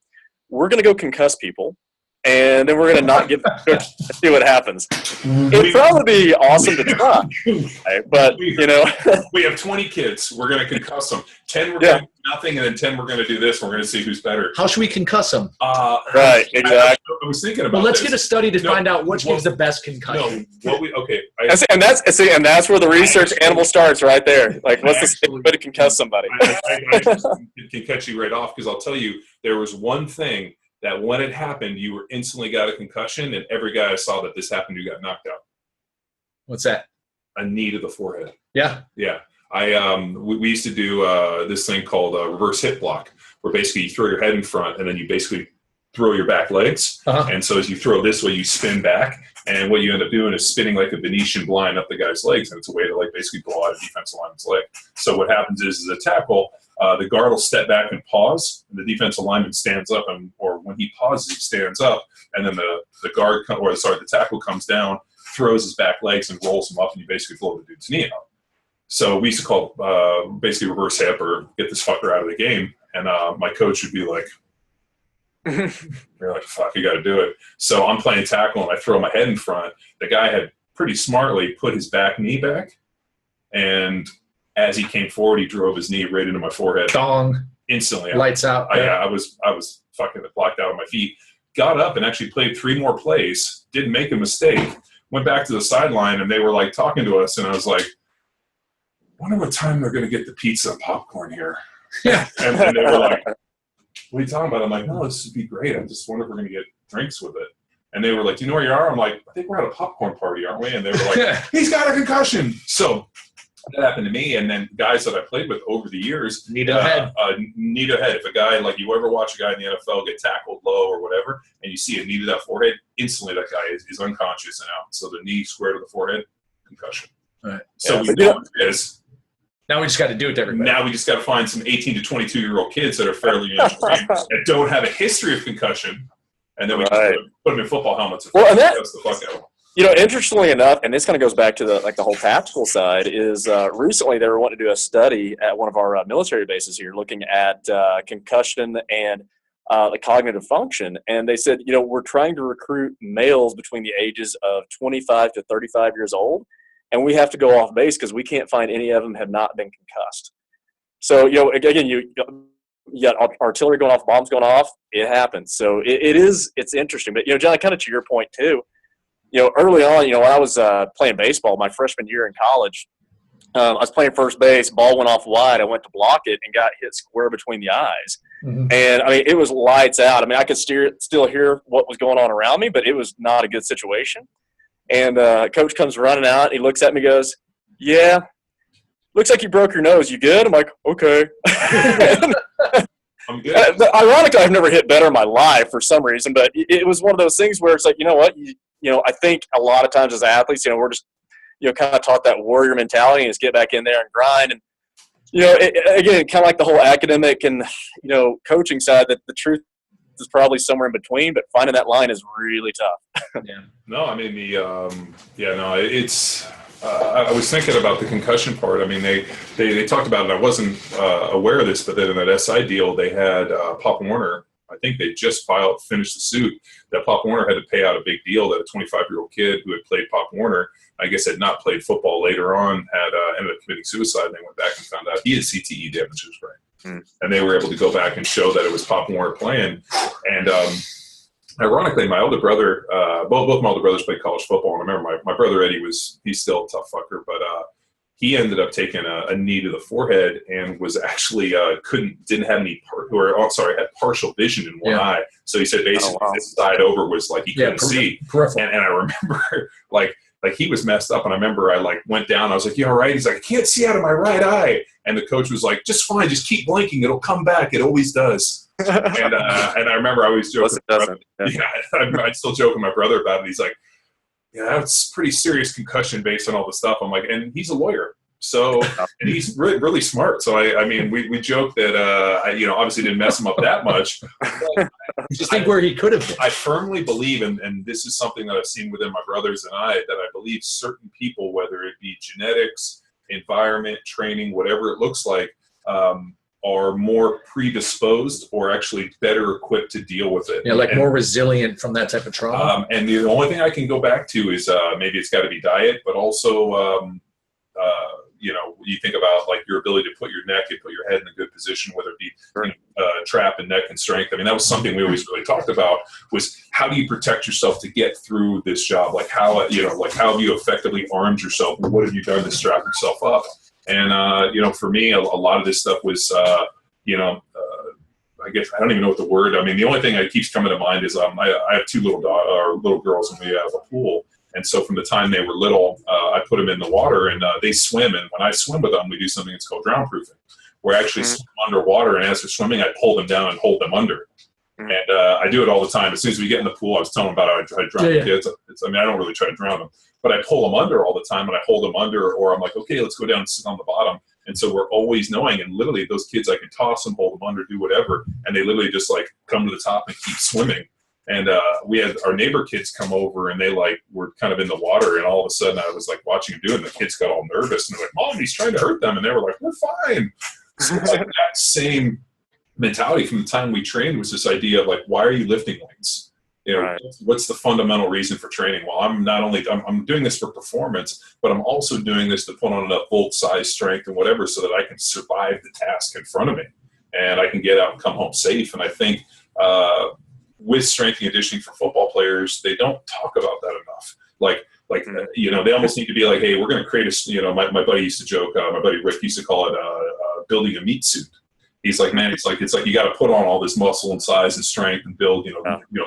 we're going to go concuss people, and then we're going to not give them see what happens. It'd probably be awesome to try, right? But, we have 20 kids. We're going to concuss them. 10 we're going to do nothing, and then 10 we're going to do this. We're going to see who's better. How should we concuss them? Right, exactly. I was thinking about Well, let's get a study to find out which gives the best concussion. And that's where the research animal starts right there. What's the safest way to concuss somebody? I can catch you right off because I'll tell you, there was one thing that when it happened, you were instantly got a concussion, and every guy I saw that this happened, you got knocked out. What's that? A knee to the forehead. Yeah. Yeah. We used to do this thing called reverse hip block, where basically you throw your head in front, and then you basically throw your back legs. Uh-huh. And so as you throw this way, you spin back, and what you end up doing is spinning like a Venetian blind up the guy's legs, and it's a way to basically blow out a defensive lineman's leg. So what happens is a tackle, the guard will step back and pause, and the defensive lineman stands up, or when he pauses, he stands up, and then the tackle comes down, throws his back legs, and rolls him up, and you basically blow the dude's knee out. So we used to call basically reverse hip or get this fucker out of the game, and my coach would be like, you're like, fuck, you got to do it. So I'm playing tackle, and I throw my head in front. The guy had pretty smartly put his back knee back, and as he came forward, he drove his knee right into my forehead. Dong. Instantly. Lights out. I was fucking blocked out on my feet. Got up and actually played 3 more plays. Didn't make a mistake. Went back to the sideline, and they were talking to us, and I was like, wonder what time they're going to get the pizza and popcorn here. Yeah. And they were like, what are you talking about? I'm like, no, this would be great. I just wonder if we're going to get drinks with it. And they were like, do you know where you are? I'm like, I think we're at a popcorn party, aren't we? And they were like, he's got a concussion. So that happened to me. And then guys that I played with over the years need a head. Need a head. If a guy, you ever watch a guy in the NFL get tackled low or whatever, and you see a knee to that forehead, instantly that guy is unconscious and out. So the knee square to the forehead, concussion. All right. So we know what it is. Now we just got to do it to everybody. Now we just got to find some 18 to 22-year-old kids that are fairly inexperienced and don't have a history of concussion, and then we just put them in football helmets. And that's the fuck out of them. Interestingly enough, and this kind of goes back to the whole tactical side, is recently they were wanting to do a study at one of our military bases here looking at concussion and the cognitive function. And they said, we're trying to recruit males between the ages of 25 to 35 years old, and we have to go off base because we can't find any of them have not been concussed. So, again, you got artillery going off, bombs going off, it happens. So it's interesting. But, John, kind of to your point too, early on, when I was playing baseball my freshman year in college, I was playing first base, ball went off wide. I went to block it and got hit square between the eyes. Mm-hmm. And, it was lights out. I could still hear what was going on around me, but it was not a good situation. And coach comes running out. He looks at me and goes, "Yeah, looks like you broke your nose. You good?" I'm like, "Okay." I'm good. Ironically, I've never hit better in my life for some reason, but it was one of those things where it's like, you know what? I think a lot of times as athletes, we're just, kind of taught that warrior mentality and just get back in there and grind. And, again, kind of like the whole academic and, coaching side, that the truth is probably somewhere in between, but finding that line is really tough. Yeah. No, it's I was thinking about the concussion part. They talked about it. I wasn't aware of this, but then in that SI deal, they had Pop Warner. I think they just finished the suit that Pop Warner had to pay out a big deal that a 25-year-old kid who had played Pop Warner, I guess had not played football later on, had ended up committing suicide. And they went back and found out he had CTE damage to his brain. And they were able to go back and show that it was Pop Warner playing. And ironically, my older brother, both my older brothers played college football. And I remember my brother Eddie he's still a tough fucker, but he ended up taking a knee to the forehead and was actually didn't have any had partial vision in one eye. So he said basically this side over was like he couldn't see. And I remember like he was messed up, and I remember I went down. I was like, "You all right?" He's like, "I can't see out of my right eye." And the coach was like, "Just fine, just keep blinking. It'll come back. It always does." And I remember I always joke. I'd still joke with my brother about it. He's like, "Yeah, that's pretty serious concussion based on all the stuff." I'm like, and he's a lawyer, so and he's really, really smart. So we joke that obviously didn't mess him up that much. Just think where he could have been. I firmly believe, and this is something that I've seen within my brothers and I, that I believe certain people, whether it be genetics, environment, training, whatever it looks like, are more predisposed or actually better equipped to deal with it. Yeah, more resilient from that type of trauma. And the only thing I can go back to is maybe it's got to be diet, but also, you think about your ability to put your neck and put your head in a good position, whether it be trap and neck and strength. That was something we always really talked about, was how do you protect yourself to get through this job? how have you effectively armed yourself? What have you done to strap yourself up? And, for me, a lot of this stuff was, I guess I don't even know what the word. The only thing that keeps coming to mind is I have two little girls, and we have a pool. And so from the time they were little, I put them in the water, and they swim. And when I swim with them, we do something that's called drown proofing, where I actually swim underwater, and as they're swimming, I pull them down and hold them under. And I do it all the time. As soon as we get in the pool, I was telling them about how I drown the kids. I don't really try to drown them, but I pull them under all the time, and I hold them under, or I'm like, okay, let's go down and sit on the bottom. And so we're always knowing, and literally those kids, I can toss them, hold them under, do whatever, and they literally just come to the top and keep swimming. And we had our neighbor kids come over, and they were kind of in the water, and all of a sudden I was watching them do it, and the kids got all nervous, and they're like, "Mom, he's trying to hurt them," and they were like, "We're fine." So that same mentality from the time we trained was this idea of why are you lifting weights? What's the fundamental reason for training? Well, I'm doing this for performance, but I'm also doing this to put on enough volt, size, strength, and whatever, so that I can survive the task in front of me, and I can get out and come home safe. And I think with strength and conditioning for football players, they don't talk about that enough. They almost need to be like, hey, we're going to create my buddy used to joke, my buddy Rick used to call it building a meat suit. He's like, man, it's like you got to put on all this muscle and size and strength and build,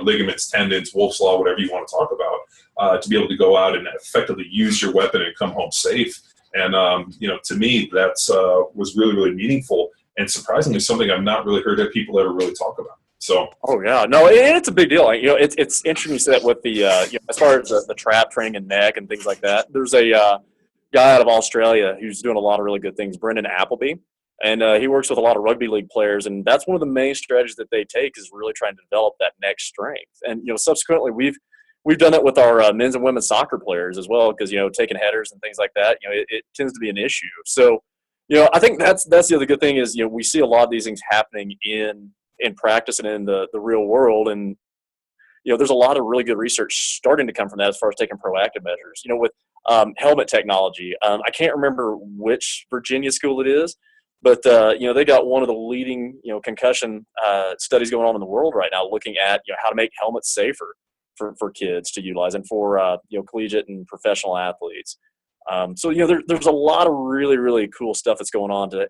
ligaments, tendons, Wolf's Law, whatever you want to talk about, to be able to go out and effectively use your weapon and come home safe. And, to me, that's was really, really meaningful, and surprisingly something I've not really heard that people ever really talk about. So. Oh yeah, no, it's a big deal. Like, it's interesting you say that with the as far as the trap training and neck and things like that. There's a guy out of Australia who's doing a lot of really good things, Brendan Appleby, and he works with a lot of rugby league players, and that's one of the main strategies that they take is really trying to develop that neck strength. And subsequently we've done it with our men's and women's soccer players as well, because taking headers and things like that, it tends to be an issue. So I think that's the other good thing is we see a lot of these things happening in practice and in the real world, and there's a lot of really good research starting to come from that as far as taking proactive measures. With helmet technology, I can't remember which Virginia school it is, but they got one of the leading concussion studies going on in the world right now, looking at how to make helmets safer for kids to utilize and for collegiate and professional athletes. So there's a lot of really, really cool stuff that's going on to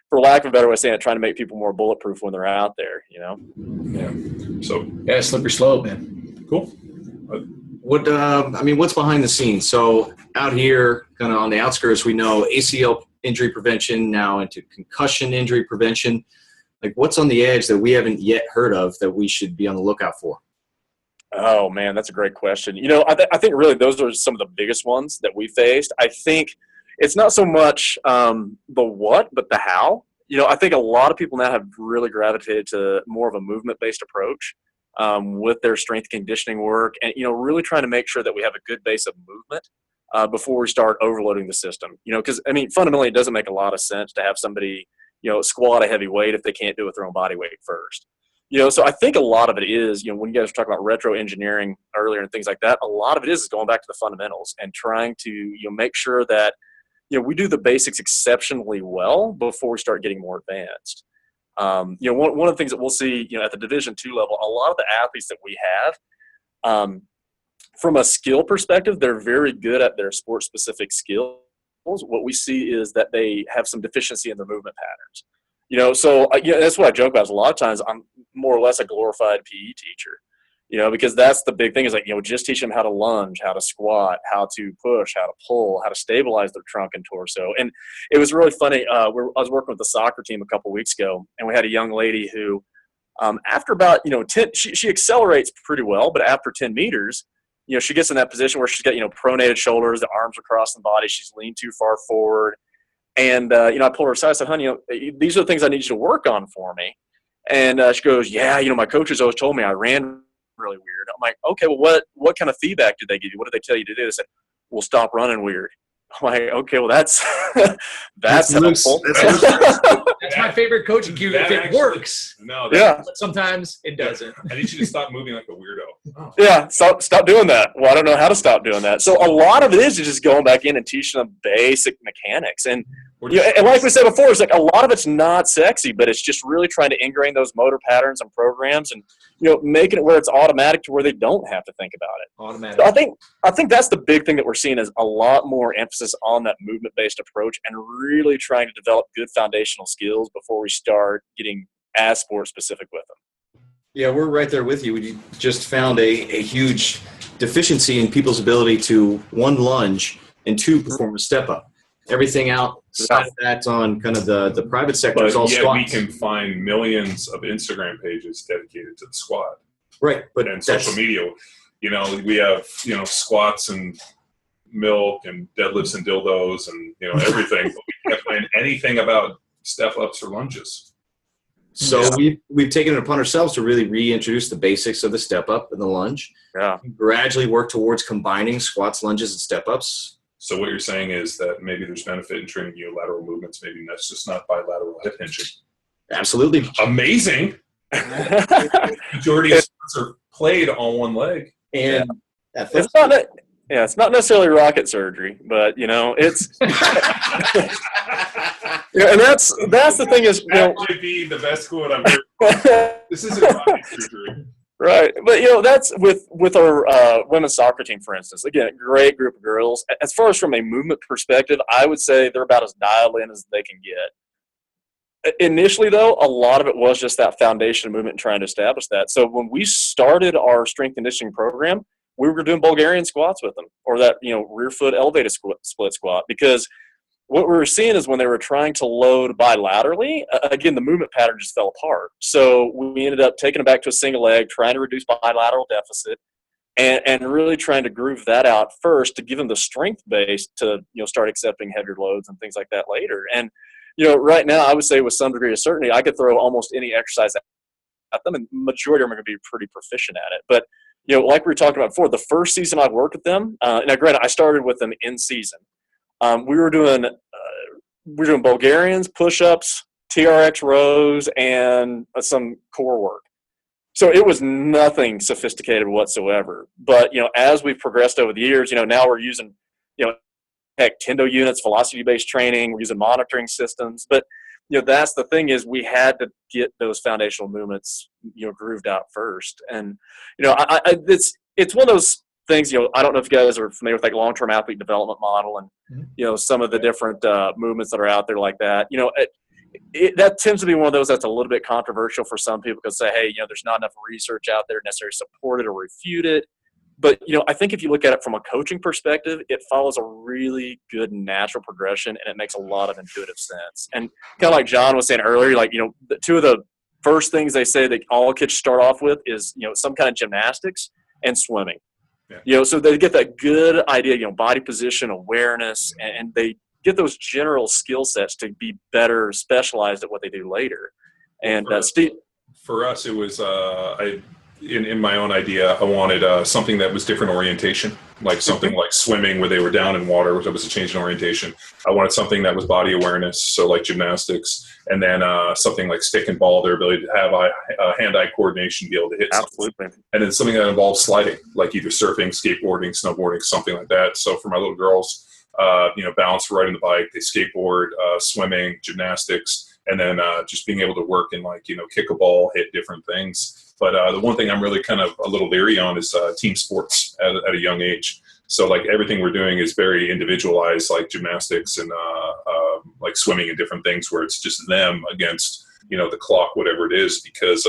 for lack of a better way of saying it, trying to make people more bulletproof when they're out there. Yeah. So slippery slope, man. Cool. What's behind the scenes? So out here, kind of on the outskirts, we know ACL injury prevention, now into concussion injury prevention. Like, what's on the edge that we haven't yet heard of that we should be on the lookout for? Oh man, that's a great question. I think really those are some of the biggest ones that we faced. I think it's not so much the what, but the how. I think a lot of people now have really gravitated to more of a movement-based approach with their strength conditioning work, and really trying to make sure that we have a good base of movement before we start overloading the system. Because fundamentally, it doesn't make a lot of sense to have somebody squat a heavy weight if they can't do it with their own body weight first. So I think a lot of it is, when you guys were talking about retro engineering earlier and things like that, a lot of it is going back to the fundamentals and trying to make sure that we do the basics exceptionally well before we start getting more advanced. One of the things that we'll see, at the Division II level, a lot of the athletes that we have, from a skill perspective, they're very good at their sport-specific skills. What we see is that they have some deficiency in their movement patterns. So that's what I joke about. Is a lot of times I'm more or less a glorified PE teacher. Because that's the big thing is just teaching them how to lunge, how to squat, how to push, how to pull, how to stabilize their trunk and torso. And it was really funny. I was working with the soccer team a couple of weeks ago, and we had a young lady who, after about 10, she accelerates pretty well, but after 10 meters, she gets in that position where she's got pronated shoulders, the arms are across the body, she's leaned too far forward. And, I pulled her aside. I said, honey, these are the things I need you to work on for me. And she goes, yeah, my coaches always told me I ran really weird. I'm like, okay, well, what kind of feedback did they give you? What did they tell you to do? They said, well, stop running weird. I'm like, okay, well, that's helpful. That's my favorite coaching cue. If it works. No. But sometimes it doesn't. I need you to stop moving like a weirdo. Oh. Yeah, stop doing that. Well, I don't know how to stop doing that. So a lot of it is just going back in and teaching them basic mechanics. And and like we said before, it's like a lot of it's not sexy, but it's just really trying to ingrain those motor patterns and programs, and making it where it's automatic to where they don't have to think about it. Automatic. So I think that's the big thing that we're seeing is a lot more emphasis on that movement-based approach and really trying to develop good foundational skills before we start getting as sport-specific with them. Yeah, we're right there with you. We just found a huge deficiency in people's ability to, one, lunge, and two, perform a step-up. Everything outside of that on kind of the private sector is all squats. We can find millions of Instagram pages dedicated to the squat. Right. And social media, we have, squats and milk and deadlifts and dildos and, everything. But we can't find anything about step-ups or lunges. So we've taken it upon ourselves to really reintroduce the basics of the step-up and the lunge. Yeah. Gradually work towards combining squats, lunges, and step-ups. So what you're saying is that maybe there's benefit in training unilateral movements. Maybe that's just not bilateral hip hinging. Absolutely. Amazing. Majority of sports are played on one leg. And it's not necessarily rocket surgery, but it's and that's the thing is that might be the best quote I've heard. This isn't rocket surgery. Right. But, that's with our women's soccer team, for instance. Again, a great group of girls. As far as from a movement perspective, I would say they're about as dialed in as they can get. Initially, though, a lot of it was just that foundation of movement and trying to establish that. So when we started our strength conditioning program, we were doing Bulgarian squats with them, or that, rear foot elevated split squat, because what we were seeing is when they were trying to load bilaterally, again, the movement pattern just fell apart. So we ended up taking them back to a single leg, trying to reduce bilateral deficit, and really trying to groove that out first to give them the strength base to, start accepting heavier loads and things like that later. And, right now I would say with some degree of certainty, I could throw almost any exercise at them, and majority of them are going to be pretty proficient at it. But, like we were talking about before, the first season I worked with them, now granted, I started with them in season. We were doing Bulgarians, push-ups, TRX rows, and some core work. So it was nothing sophisticated whatsoever. But, as we've progressed over the years, now we're using, Tendo units, velocity-based training, we're using monitoring systems. But, that's the thing is we had to get those foundational movements, grooved out first. And, it's one of those things, I don't know if you guys are familiar with like long-term athlete development model and, some of the different movements that are out there like that. That tends to be one of those that's a little bit controversial for some people because say, hey, there's not enough research out there necessarily to support it or refute it. But, I think if you look at it from a coaching perspective, it follows a really good natural progression and it makes a lot of intuitive sense. And kind of like John was saying earlier, like, the two of the first things they say that all kids start off with is, some kind of gymnastics and swimming. Yeah. So they get that good idea, body position, awareness, and they get those general skill sets to be better specialized at what they do later. And Steve, for us, it was in my own idea, I wanted something that was different orientation, like something like swimming where they were down in water, which was a change in orientation. I wanted something that was body awareness, so like gymnastics, and then something like stick and ball, their ability to have hand-eye coordination, be able to hit absolutely something. And then something that involves sliding, like either surfing, skateboarding, snowboarding, something like that. So for my little girls, balance riding the bike, they skateboard, swimming, gymnastics, and then just being able to work and kick a ball, hit different things. But the one thing I'm really kind of a little leery on is team sports at a young age. So like everything we're doing is very individualized, like gymnastics and like swimming and different things where it's just them against, the clock, whatever it is, because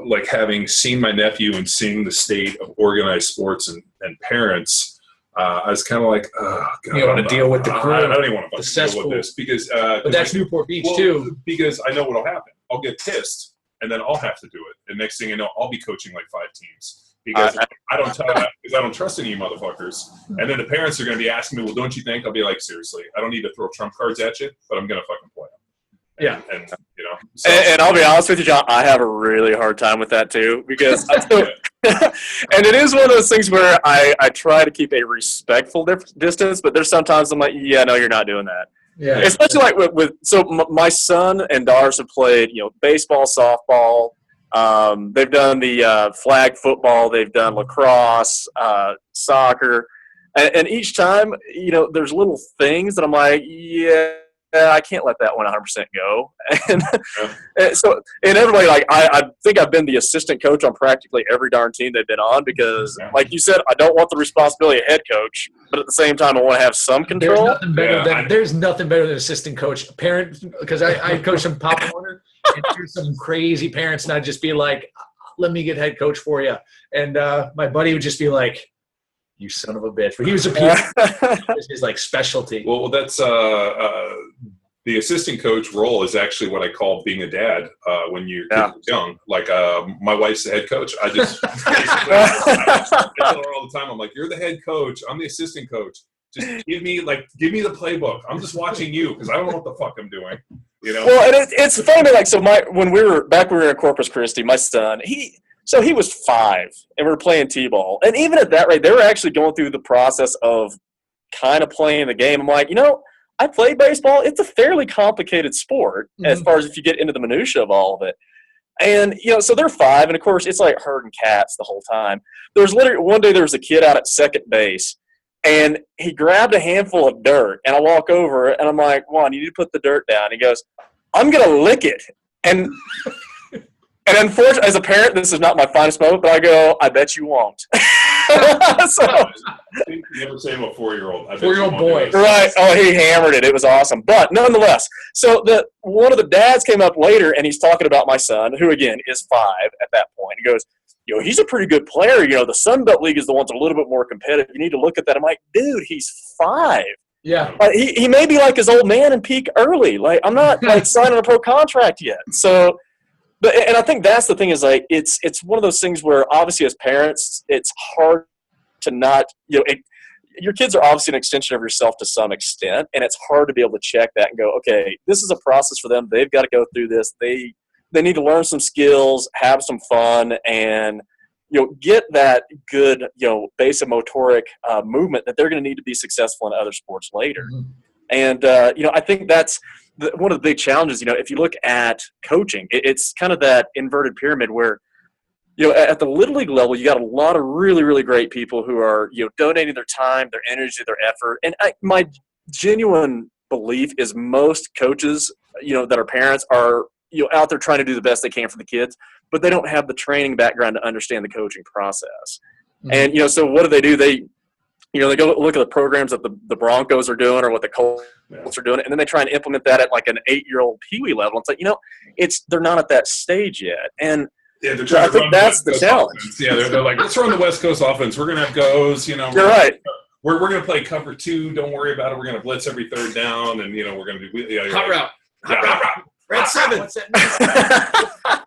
like having seen my nephew and seeing the state of organized sports and parents, I was kind of like, oh, God, you want to deal with the crew. I don't even want to deal cesspool. with this because. But that's Newport Beach too. Because I know what'll happen. I'll get pissed, and then I'll have to do it. And next thing you know, I'll be coaching like 5 teams because I don't trust any of you motherfuckers. And then the parents are going to be asking me, well, don't you think? I'll be like, seriously, I don't need to throw trump cards at you, but I'm going to fucking play them. And So. And I'll be honest with you, John, I have a really hard time with that too because I still, and it is one of those things where I try to keep a respectful distance, but there's sometimes I'm like, yeah, no, you're not doing that. Yeah. Especially like with my son and daughters have played, baseball, softball. They've done the flag football. They've done lacrosse, soccer, and each time, there's little things that I'm like, yeah, I can't let that one 100% go. And so inevitably, like I think I've been the assistant coach on practically every darn team they've been on because, like you said, I don't want the responsibility of head coach, but at the same time, I want to have some control. There's nothing better than assistant coach. Parent, because I coach some Pop Warner, and there's some crazy parents, and I'd just be like, let me get head coach for you. And my buddy would just be like, you son of a bitch. But he was a his like specialty. Well, that's the assistant coach role is actually what I call being a dad when you're young. Like my wife's the head coach. I just I tell her all the time. I'm like, you're the head coach. I'm the assistant coach. Just give me the playbook. I'm just watching you because I don't know what the fuck I'm doing. Well, and it's funny. Like when we were in Corpus Christi, my son he was 5 and we were playing t-ball, and even at that rate, they were actually going through the process of kind of playing the game. I'm like, I play baseball. It's a fairly complicated sport as far as if you get into the minutia of all of it. And, so they're 5, and of course, it's like herding cats the whole time. There's literally one day there was a kid out at second base, and he grabbed a handful of dirt, and I walk over, and I'm like, Juan, you need to put the dirt down. He goes, I'm going to lick it. And unfortunately, as a parent, this is not my finest moment, but I go, I bet you won't. So, you never say I'm a 4-year-old. 4-year-old boy. Right. Oh, he hammered it. It was awesome. But nonetheless, so one of the dads came up later, and he's talking about my son, who, again, is 5 at that point. He goes, he's a pretty good player. The Sun Belt League is the one's a little bit more competitive. You need to look at that. I'm like, dude, he's 5. Yeah. He may be like his old man and peak early. Like, I'm not like signing a pro contract yet. So, and I think that's the thing is like, it's one of those things where obviously as parents, it's hard to not, your kids are obviously an extension of yourself to some extent, and it's hard to be able to check that and go, okay, this is a process for them. They've got to go through this. They need to learn some skills, have some fun, and get that good basic motoric movement that they're going to need to be successful in other sports later. Mm-hmm. And I think that's one of the big challenges. If you look at coaching, it's kind of that inverted pyramid where at the Little League level, you got a lot of really, really great people who are, donating their time, their energy, their effort. And my genuine belief is most coaches, that are parents are, out there trying to do the best they can for the kids, but they don't have the training background to understand the coaching process. Mm-hmm. And, so what do? They go look at the programs that the Broncos are doing or what the Colts are doing, and then they try and implement that at like an 8-year-old peewee level. It's like, they're not at that stage yet. And yeah, they're trying to run that's the challenge. Offense. Yeah, they're like, let's run the West Coast offense. We're going to have goes. You're right. We're going to play cover 2. Don't worry about it. We're going to blitz every third down, and we're going to do hot route. Hot route. Red 7. What's that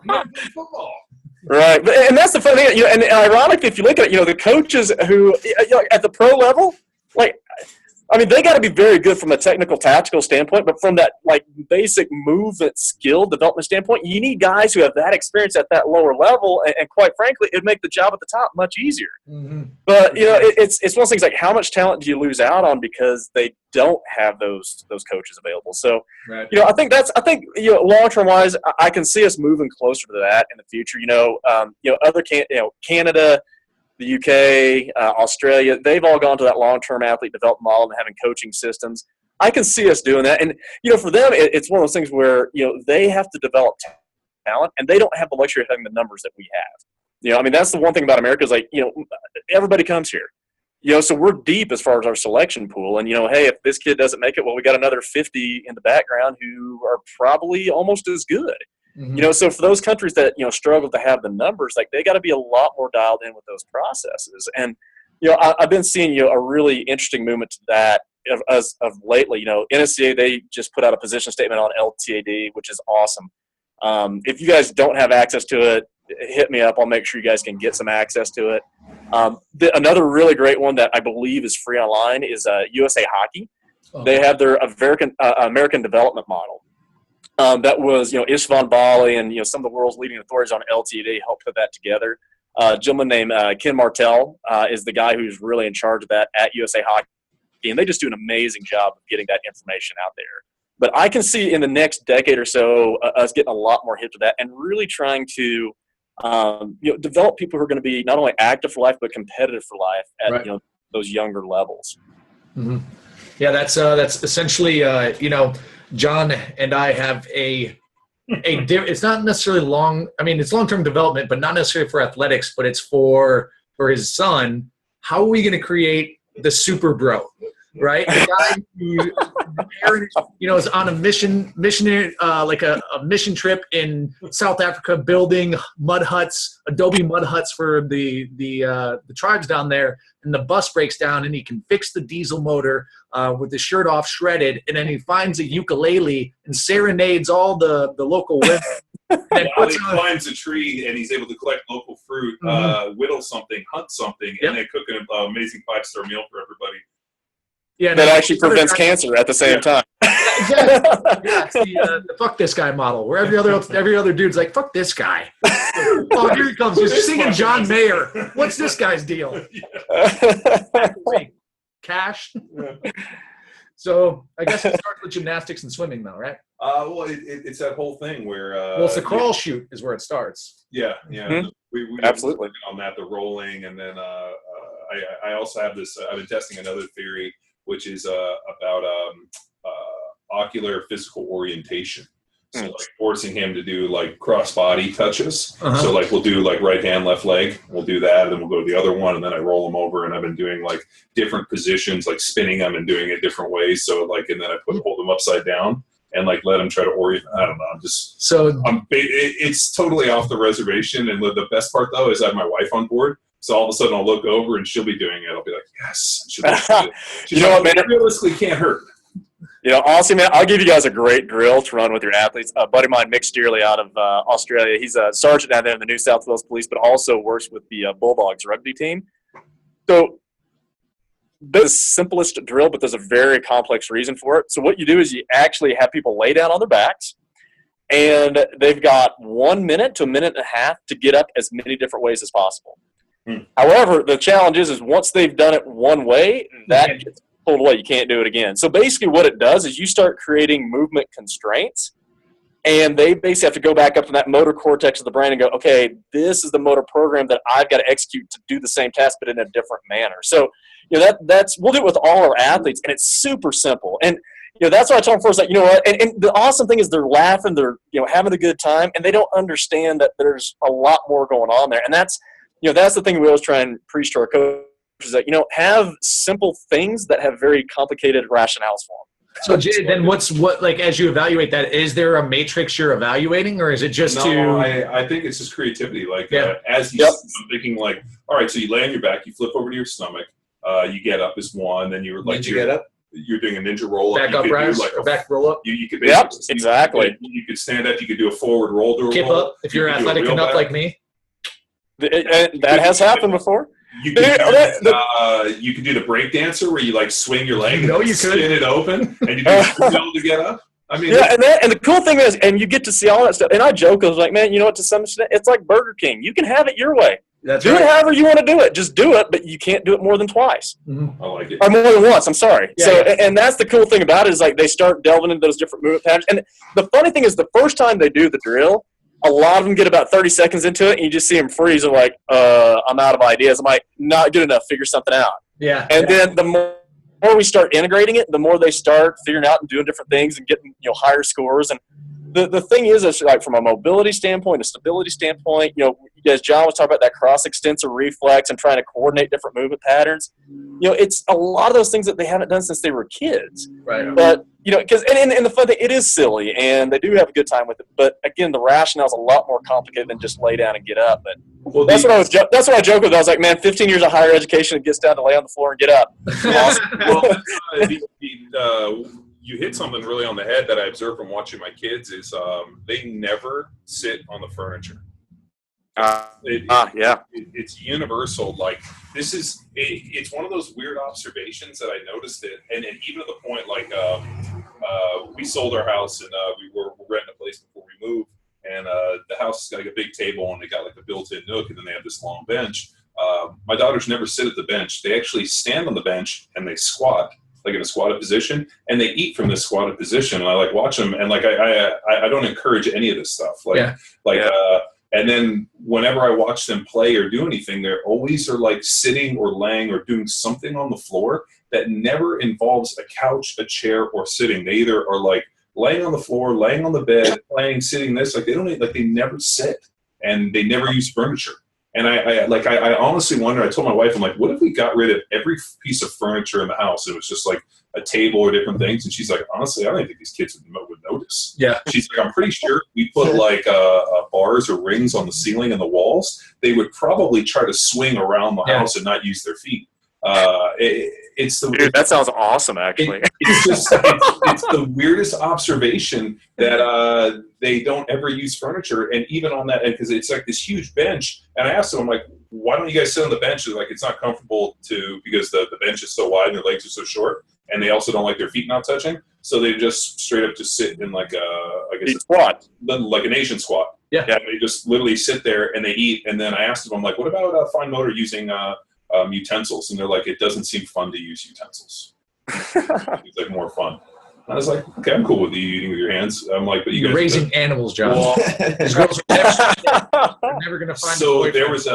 mean? Football. Right, and that's the funny thing. And ironically, if you look at it, the coaches who at the pro level, they got to be very good from a technical, tactical standpoint, but from that basic movement skill development standpoint, you need guys who have that experience at that lower level, and quite frankly, it'd make the job at the top much easier. Mm-hmm. But it's one of those things like how much talent do you lose out on because they don't have those coaches available? So, right. I think long term wise, I can see us moving closer to that in the future. Canada, the UK, Australia, they've all gone to that long-term athlete development model and having coaching systems. I can see us doing that. And, for them, it's one of those things where, they have to develop talent, and they don't have the luxury of having the numbers that we have. That's the one thing about America is everybody comes here. So we're deep as far as our selection pool. And, hey, if this kid doesn't make it, well, we got another 50 in the background who are probably almost as good. Mm-hmm. So for those countries that, struggle to have the numbers, they got to be a lot more dialed in with those processes. And, I've been seeing, a really interesting movement to that as of lately. NSCA, they just put out a position statement on LTAD, which is awesome. If you guys don't have access to it, hit me up. I'll make sure you guys can get some access to it. Another really great one that I believe is free online is USA Hockey. Oh. They have their American development model. That was, Istvan Bali and, some of the world's leading authorities on LTD helped put that together. A gentleman named Ken Martell is the guy who's really in charge of that at USA Hockey, and they just do an amazing job of getting that information out there. But I can see in the next decade or so us getting a lot more hip to that and really trying to, develop people who are going to be not only active for life but competitive for life at right. Those younger levels. Mm-hmm. Yeah, that's essentially John and I have it's not necessarily it's long-term development, but not necessarily for athletics, but it's for his son. How are we going to create the super bro, right? The guy who, is on a missionary, like a mission trip in South Africa, building adobe mud huts for the tribes down there, and the bus breaks down, and he can fix the diesel motor with his shirt off, shredded, and then he finds a ukulele and serenades all the local women. And he climbs a tree and he's able to collect local fruit, whittle something, hunt something, and then cook an amazing 5-star meal for everybody. Yeah, that actually prevents cancer at the same time. Yeah, it's the fuck this guy model, where every other dude's like, fuck this guy. Oh, here he comes. He's singing John Mayer. What's this guy's deal? Cash. So I guess it starts with gymnastics and swimming, though, right? Well, it's that whole thing where it's the crawl shoot is where it starts. Yeah. Mm-hmm. We absolutely on that, the rolling, and then I also have this. I've been testing another theory, which is about ocular physical orientation. So like forcing him to do like cross body touches. Uh-huh. So like we'll do like right hand, left leg. We'll do that, and then we'll go to the other one, and then I roll him over. And I've been doing like different positions, like spinning them and doing it different ways. So like, and then I hold them upside down and like let him try to orient. I don't know. It's totally off the reservation. And the best part though is I have my wife on board. So all of a sudden I'll look over and she'll be doing it. I'll be like, yes. You know what, man? Realistically can't hurt. You know, honestly, man, I'll give you guys a great drill to run with your athletes. A buddy of mine, Mick Steerley, out of Australia, he's a sergeant down there in the New South Wales Police, but also works with the Bulldogs rugby team. So the simplest drill, but there's a very complex reason for it. So what you do is you actually have people lay down on their backs, and they've got 1 minute to a minute and a half to get up as many different ways as possible. However, the challenge is once they've done it one way, that gets pulled away. You can't do it again. So basically what it does is you start creating movement constraints, and they basically have to go back up to that motor cortex of the brain and go, okay, this is the motor program that I've got to execute to do the same task but in a different manner. So, you know, that's we'll do it with all our athletes, and it's super simple. And, you know, that's what I told them first, like, you know what, and the awesome thing is they're laughing, they're, you know, having a good time, and they don't understand that there's a lot more going on there. And that's, you know, that's the thing we always try and preach to our coaches, is that, you know, have simple things that have very complicated rationales for them. So, Jay, then like, as you evaluate that, is there a matrix you're evaluating, or is it just I think it's just creativity. Like, as he's thinking, like, all right, so you lay on your back, you flip over to your stomach, you get up is one, then you're like, get up? You're doing a ninja roll up. Back up, rise, like or back roll up. You could exactly. You could stand up. You could do a forward roll to a Kip roll. Up if you're athletic enough like me. That has happened before. You could do the break dancer where you like swing your leg and spin it open, and you do a to get up. I mean, and the cool thing is, and you get to see all that stuff. And I joke, I was like, man, you know what? To some extent, it's like Burger King. You can have it your way. Do it however you want to do it. Just do it, but you can't do it more than twice. I like it. Or more than once. I'm sorry. And that's the cool thing about it, is like they start delving into those different movement patterns. And the funny thing is, the first time they do the drill, a lot of them get about 30 seconds into it, and you just see them freeze and like, I'm out of ideas. I'm like, not good enough. Figure something out. Yeah. And then the more we start integrating it, the more they start figuring out and doing different things and getting, you know, higher scores. And the thing is, like, from a mobility standpoint, a stability standpoint, you know, you guys, John was talking about that cross extensor reflex and trying to coordinate different movement patterns. You know, it's a lot of those things that they haven't done since they were kids. Right. But, you know, because and the fun thing, it is silly, and they do have a good time with it. But again, the rationale is a lot more complicated than just lay down and get up. But that's what I joke with. I was like, man, 15 years of higher education, it gets down to lay on the floor and get up. You hit something really on the head that I observed from watching my kids is they never sit on the furniture. It's universal. Like, it's one of those weird observations that I noticed it, and even to the point, like, we sold our house and we were renting a place before we moved, and the house has got like a big table and they got like a built-in nook, and then they have this long bench. My daughters never sit at the bench. They actually stand on the bench and they squat, like in a squatted position, and they eat from this squatted position. And I like watch them, and like I don't encourage any of this stuff. And then whenever I watch them play or do anything, they're always are like sitting or laying or doing something on the floor that never involves a couch, a chair, or sitting. They either are like laying on the floor, laying on the bed, playing, sitting this. Like they never sit, and they never use furniture. And I honestly wonder, I told my wife, I'm like, what if we got rid of every piece of furniture in the house? It was just like a table or different things. And she's like, honestly, I don't think these kids would notice. Yeah. She's like, I'm pretty sure we put like bars or rings on the ceiling and the walls, they would probably try to swing around the house and not use their feet. Dude, that sounds awesome, actually. It's the weirdest observation that they don't ever use furniture, and even on that, because it's like this huge bench. And I asked them, I'm like, why don't you guys sit on the bench? They're like, it's not comfortable because the bench is so wide and their legs are so short, and they also don't like their feet not touching. So they just straight up just sit in like a squat, like an Asian squat. Yeah. And they just literally sit there and they eat. And then I asked them, I'm like, what about fine motor using utensils? And they're like, it doesn't seem fun to use utensils. It's like more fun. I was like, okay, I'm cool with you eating with your hands. I'm like, but you're raising animals, John. Well, these girls are never going to find. So there was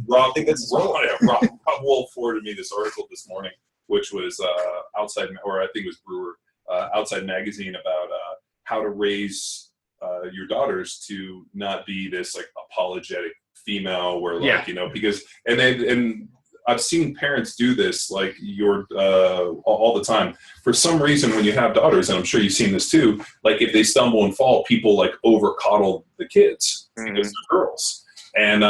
Rob Wolf forwarded me this article this morning, which was Outside, or I think it was Brewer, Outside Magazine, about how to raise your daughters to not be this like apologetic female, where like because and I've seen parents do this like all the time. For some reason, when you have daughters, and I'm sure you've seen this too, like if they stumble and fall, people like over coddle the kids because they're girls. And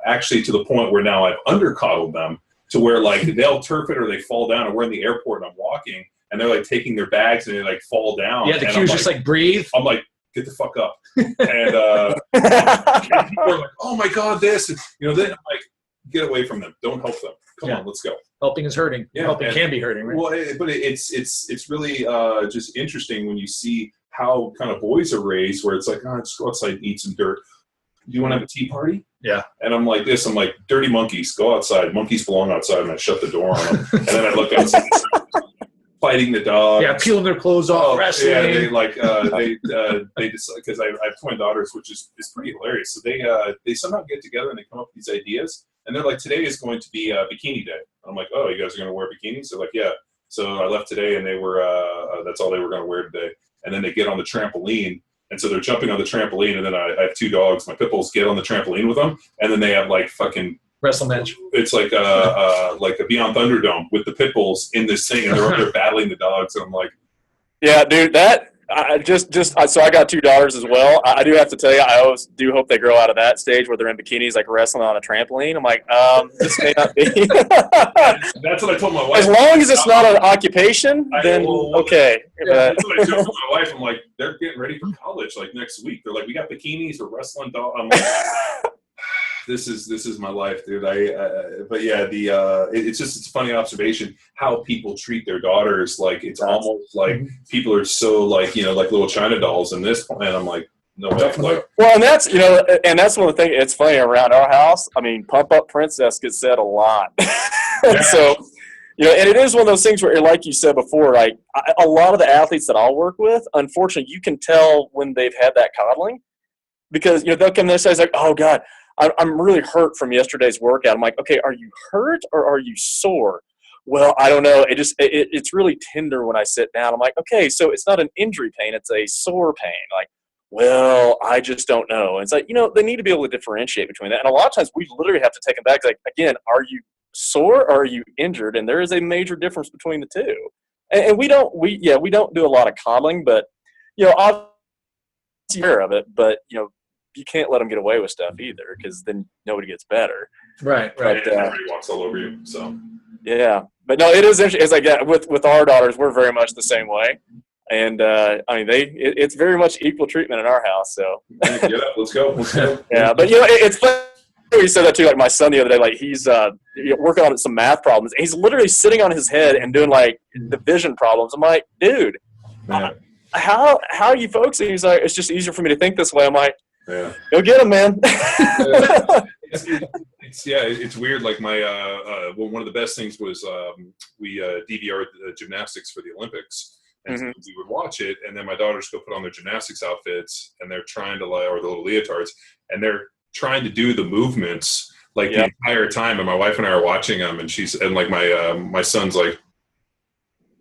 actually to the point where now I've under-coddled them to where like they'll turf it or they fall down, or we're in the airport and I'm walking and they're like taking their bags and they like fall down. Yeah, the cue's just like breathe. I'm like, get the fuck up. And people are like, oh my God, this. And, then I'm like, get away from them. Don't help them. Come on, let's go. Helping is hurting. Yeah, Helping can be hurting, right? Well, but it's really just interesting when you see how kind of boys are raised, where it's like, oh, just go outside and eat some dirt. Do you want to have a tea party? Yeah. And I'm like this. I'm like, dirty monkeys, go outside. Monkeys belong outside. And I shut the door on them. And then I look outside, fighting the dog. Yeah, peeling their clothes off, wrestling. Yeah, they just, because I have twin daughters, which is pretty hilarious. So they somehow get together and they come up with these ideas. And they're like, today is going to be bikini day. I'm like, oh, you guys are going to wear bikinis? They're like, yeah. So I left today and they were, that's all they were going to wear today. And then they get on the trampoline. And so they're jumping on the trampoline. And then I have two dogs. My pit bulls get on the trampoline with them. And then they have like fucking wrestle match. It's like a Beyond Thunderdome with the pit bulls in this thing. And they're battling the dogs. And I'm like, yeah, dude, that. So I got two daughters as well. I do have to tell you, I always do hope they grow out of that stage where they're in bikinis, like wrestling on a trampoline. I'm like, this may not be. That's what I told my wife. As long as it's not an occupation, then okay. Yeah, that's what I told my wife. I'm like, they're getting ready for college like next week. They're like, we got bikinis, we're wrestling dogs. I'm like, this is my life, dude. But yeah, it's a funny observation how people treat their daughters. Like it's almost like people are so like like little China dolls in this point. And I'm like, no way. Like, well, and that's and that's one of the things. It's funny around our house. I mean, "Pump Up Princess" gets said a lot. Yeah. So and it is one of those things where, like you said before, like a lot of the athletes that I'll work with, unfortunately, you can tell when they've had that coddling because they'll come in and say like, oh God, I'm really hurt from yesterday's workout. I'm like, okay, are you hurt or are you sore? Well, I don't know. It's really tender when I sit down. I'm like, okay, so it's not an injury pain. It's a sore pain. Like, well, I just don't know. And it's like, they need to be able to differentiate between that. And a lot of times we literally have to take them back. Like, again, are you sore or are you injured? And there is a major difference between the two. And we don't do a lot of coddling, but, obviously aware of it, but, you can't let them get away with stuff either because then nobody gets better. Right. But, everybody walks all over you. So yeah, but no, it is interesting. It's like with our daughters, we're very much the same way, and I mean it's very much equal treatment in our house. So yeah, let's go. Yeah, but it's funny you said that too. Like my son the other day, like he's working on some math problems. And he's literally sitting on his head and doing like division problems. I'm like, dude, how are you folks? And he's like, it's just easier for me to think this way. I'm like, yeah. Go get him, man. It's weird. Like my one of the best things was we DVR'd the gymnastics for the Olympics, and so we would watch it, and then my daughters go put on their gymnastics outfits, and they're trying to or the little leotards, and they're trying to do the movements like the entire time, and my wife and I are watching them, and like my son's like,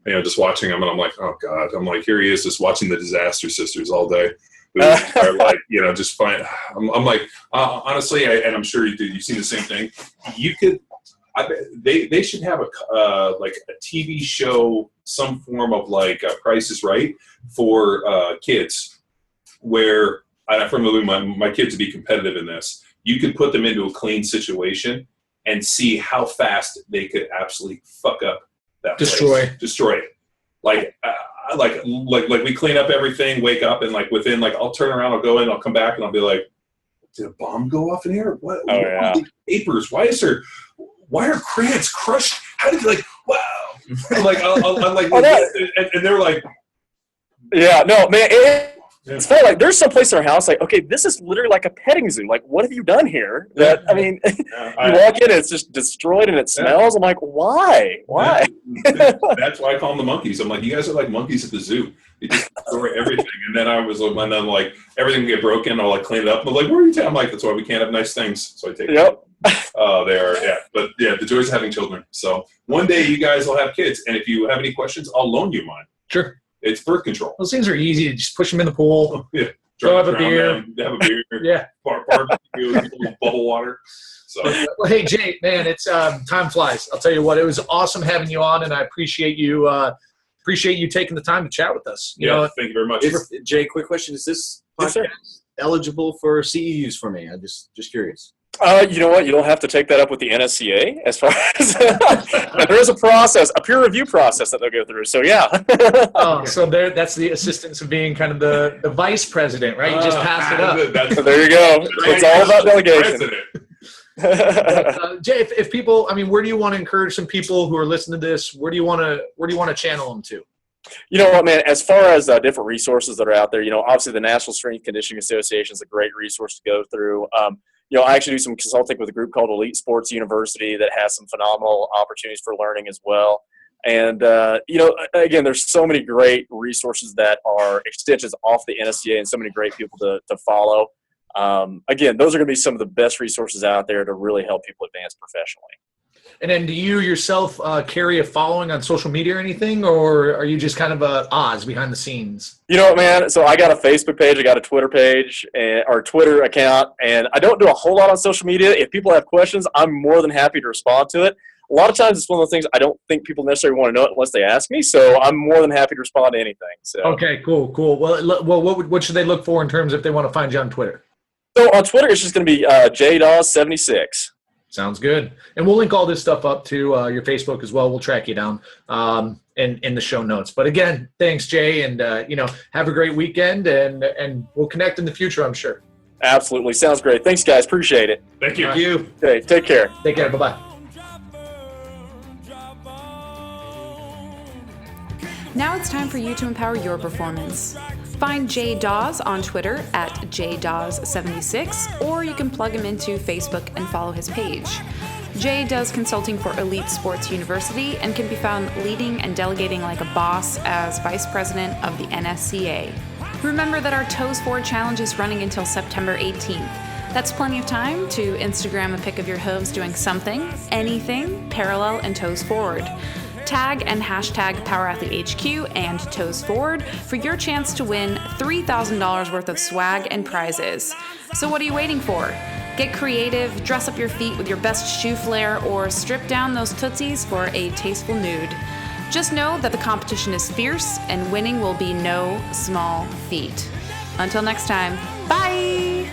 just watching them, and I'm like, oh God, I'm like, here he is just watching the Disaster Sisters all day. Are like, just fine. I'm like, honestly, and I'm sure you do. You've seen the same thing. They should have like a TV show, some form of like Price is Right for kids, where from my kids to be competitive in this. You could put them into a clean situation and see how fast they could absolutely fuck up that destroy it. Like we clean up everything, wake up, and like within I'll turn around, I'll go in, I'll come back, and I'll be like, did a bomb go off in here? What? Oh, yeah. Papers? Why are crayons crushed? How did you wow? I'm like, I'm like, and they're like, yeah, no, man. It's funny, like there's some place in our house, like, okay, this is literally like a petting zoo. Like, what have you done here? That I mean, you walk in, it's just destroyed and it smells. I'm like, why? That's why I call them the monkeys. I'm like, you guys are like monkeys at the zoo. You just destroy everything. And then like everything will get broken. I'll like clean it up. And I'm like, where are you? I'm like, that's why we can't have nice things. So I take it. They are, yeah. But yeah, the joys of having children. So one day you guys will have kids, and if you have any questions, I'll loan you mine. Sure. It's birth control. Those things are easy. Just push them in the pool. Yeah. Have a beer. Have a beer. Yeah. Barbecue, bubble water. So. Well, hey, Jay, man, it's time flies. I'll tell you what, it was awesome having you on, and I appreciate you taking the time to chat with us. Thank you very much. Jay, quick question: is this podcast eligible for CEUs for me? I'm just curious. You know what? You don't have to take that up with the NSCA as far as there is a process, a peer review process that they'll go through. So yeah. So that's the assistance of being kind of the vice president, right? You just pass it up. There you go. It's all about delegation. Jay, if people, where do you want to encourage some people who are listening to this? Where do you want to channel them to? You know what, man, as far as different resources that are out there, obviously the National Strength Conditioning Association is a great resource to go through. I actually do some consulting with a group called Elite Sports University that has some phenomenal opportunities for learning as well. And, again, there's so many great resources that are extensions off the NSCA and so many great people to follow. Again, those are going to be some of the best resources out there to really help people advance professionally. And then do you yourself carry a following on social media or anything, or are you just kind of a Oz behind the scenes? You know what, man? So I got a Facebook page, I got a Twitter page, or Twitter account, and I don't do a whole lot on social media. If people have questions, I'm more than happy to respond to it. A lot of times it's one of those things I don't think people necessarily want to know it unless they ask me, so I'm more than happy to respond to anything. So. Okay, cool. Well, what should they look for in terms if they want to find you on Twitter? So on Twitter, it's just going to be JDawes76. Sounds good. And we'll link all this stuff up to your Facebook as well. We'll track you down in the show notes. But again, thanks, Jay, and have a great weekend, and we'll connect in the future, I'm sure. Absolutely. Sounds great. Thanks, guys. Appreciate it. Thank you. Right. Okay, take care. Take care. Bye-bye. Now it's time for you to empower your performance. Find Jay Dawes on Twitter at JDawes76, or you can plug him into Facebook and follow his page. Jay does consulting for Elite Sports University and can be found leading and delegating like a boss as Vice President of the NSCA. Remember that our Toes Forward Challenge is running until September 18th. That's plenty of time to Instagram a pic of your hooves doing something, anything, parallel and toes forward. Tag and hashtag PowerAthleteHQ and Toes Forward for your chance to win $3,000 worth of swag and prizes. So what are you waiting for? Get creative, dress up your feet with your best shoe flare, or strip down those tootsies for a tasteful nude. Just know that the competition is fierce and winning will be no small feat. Until next time, bye!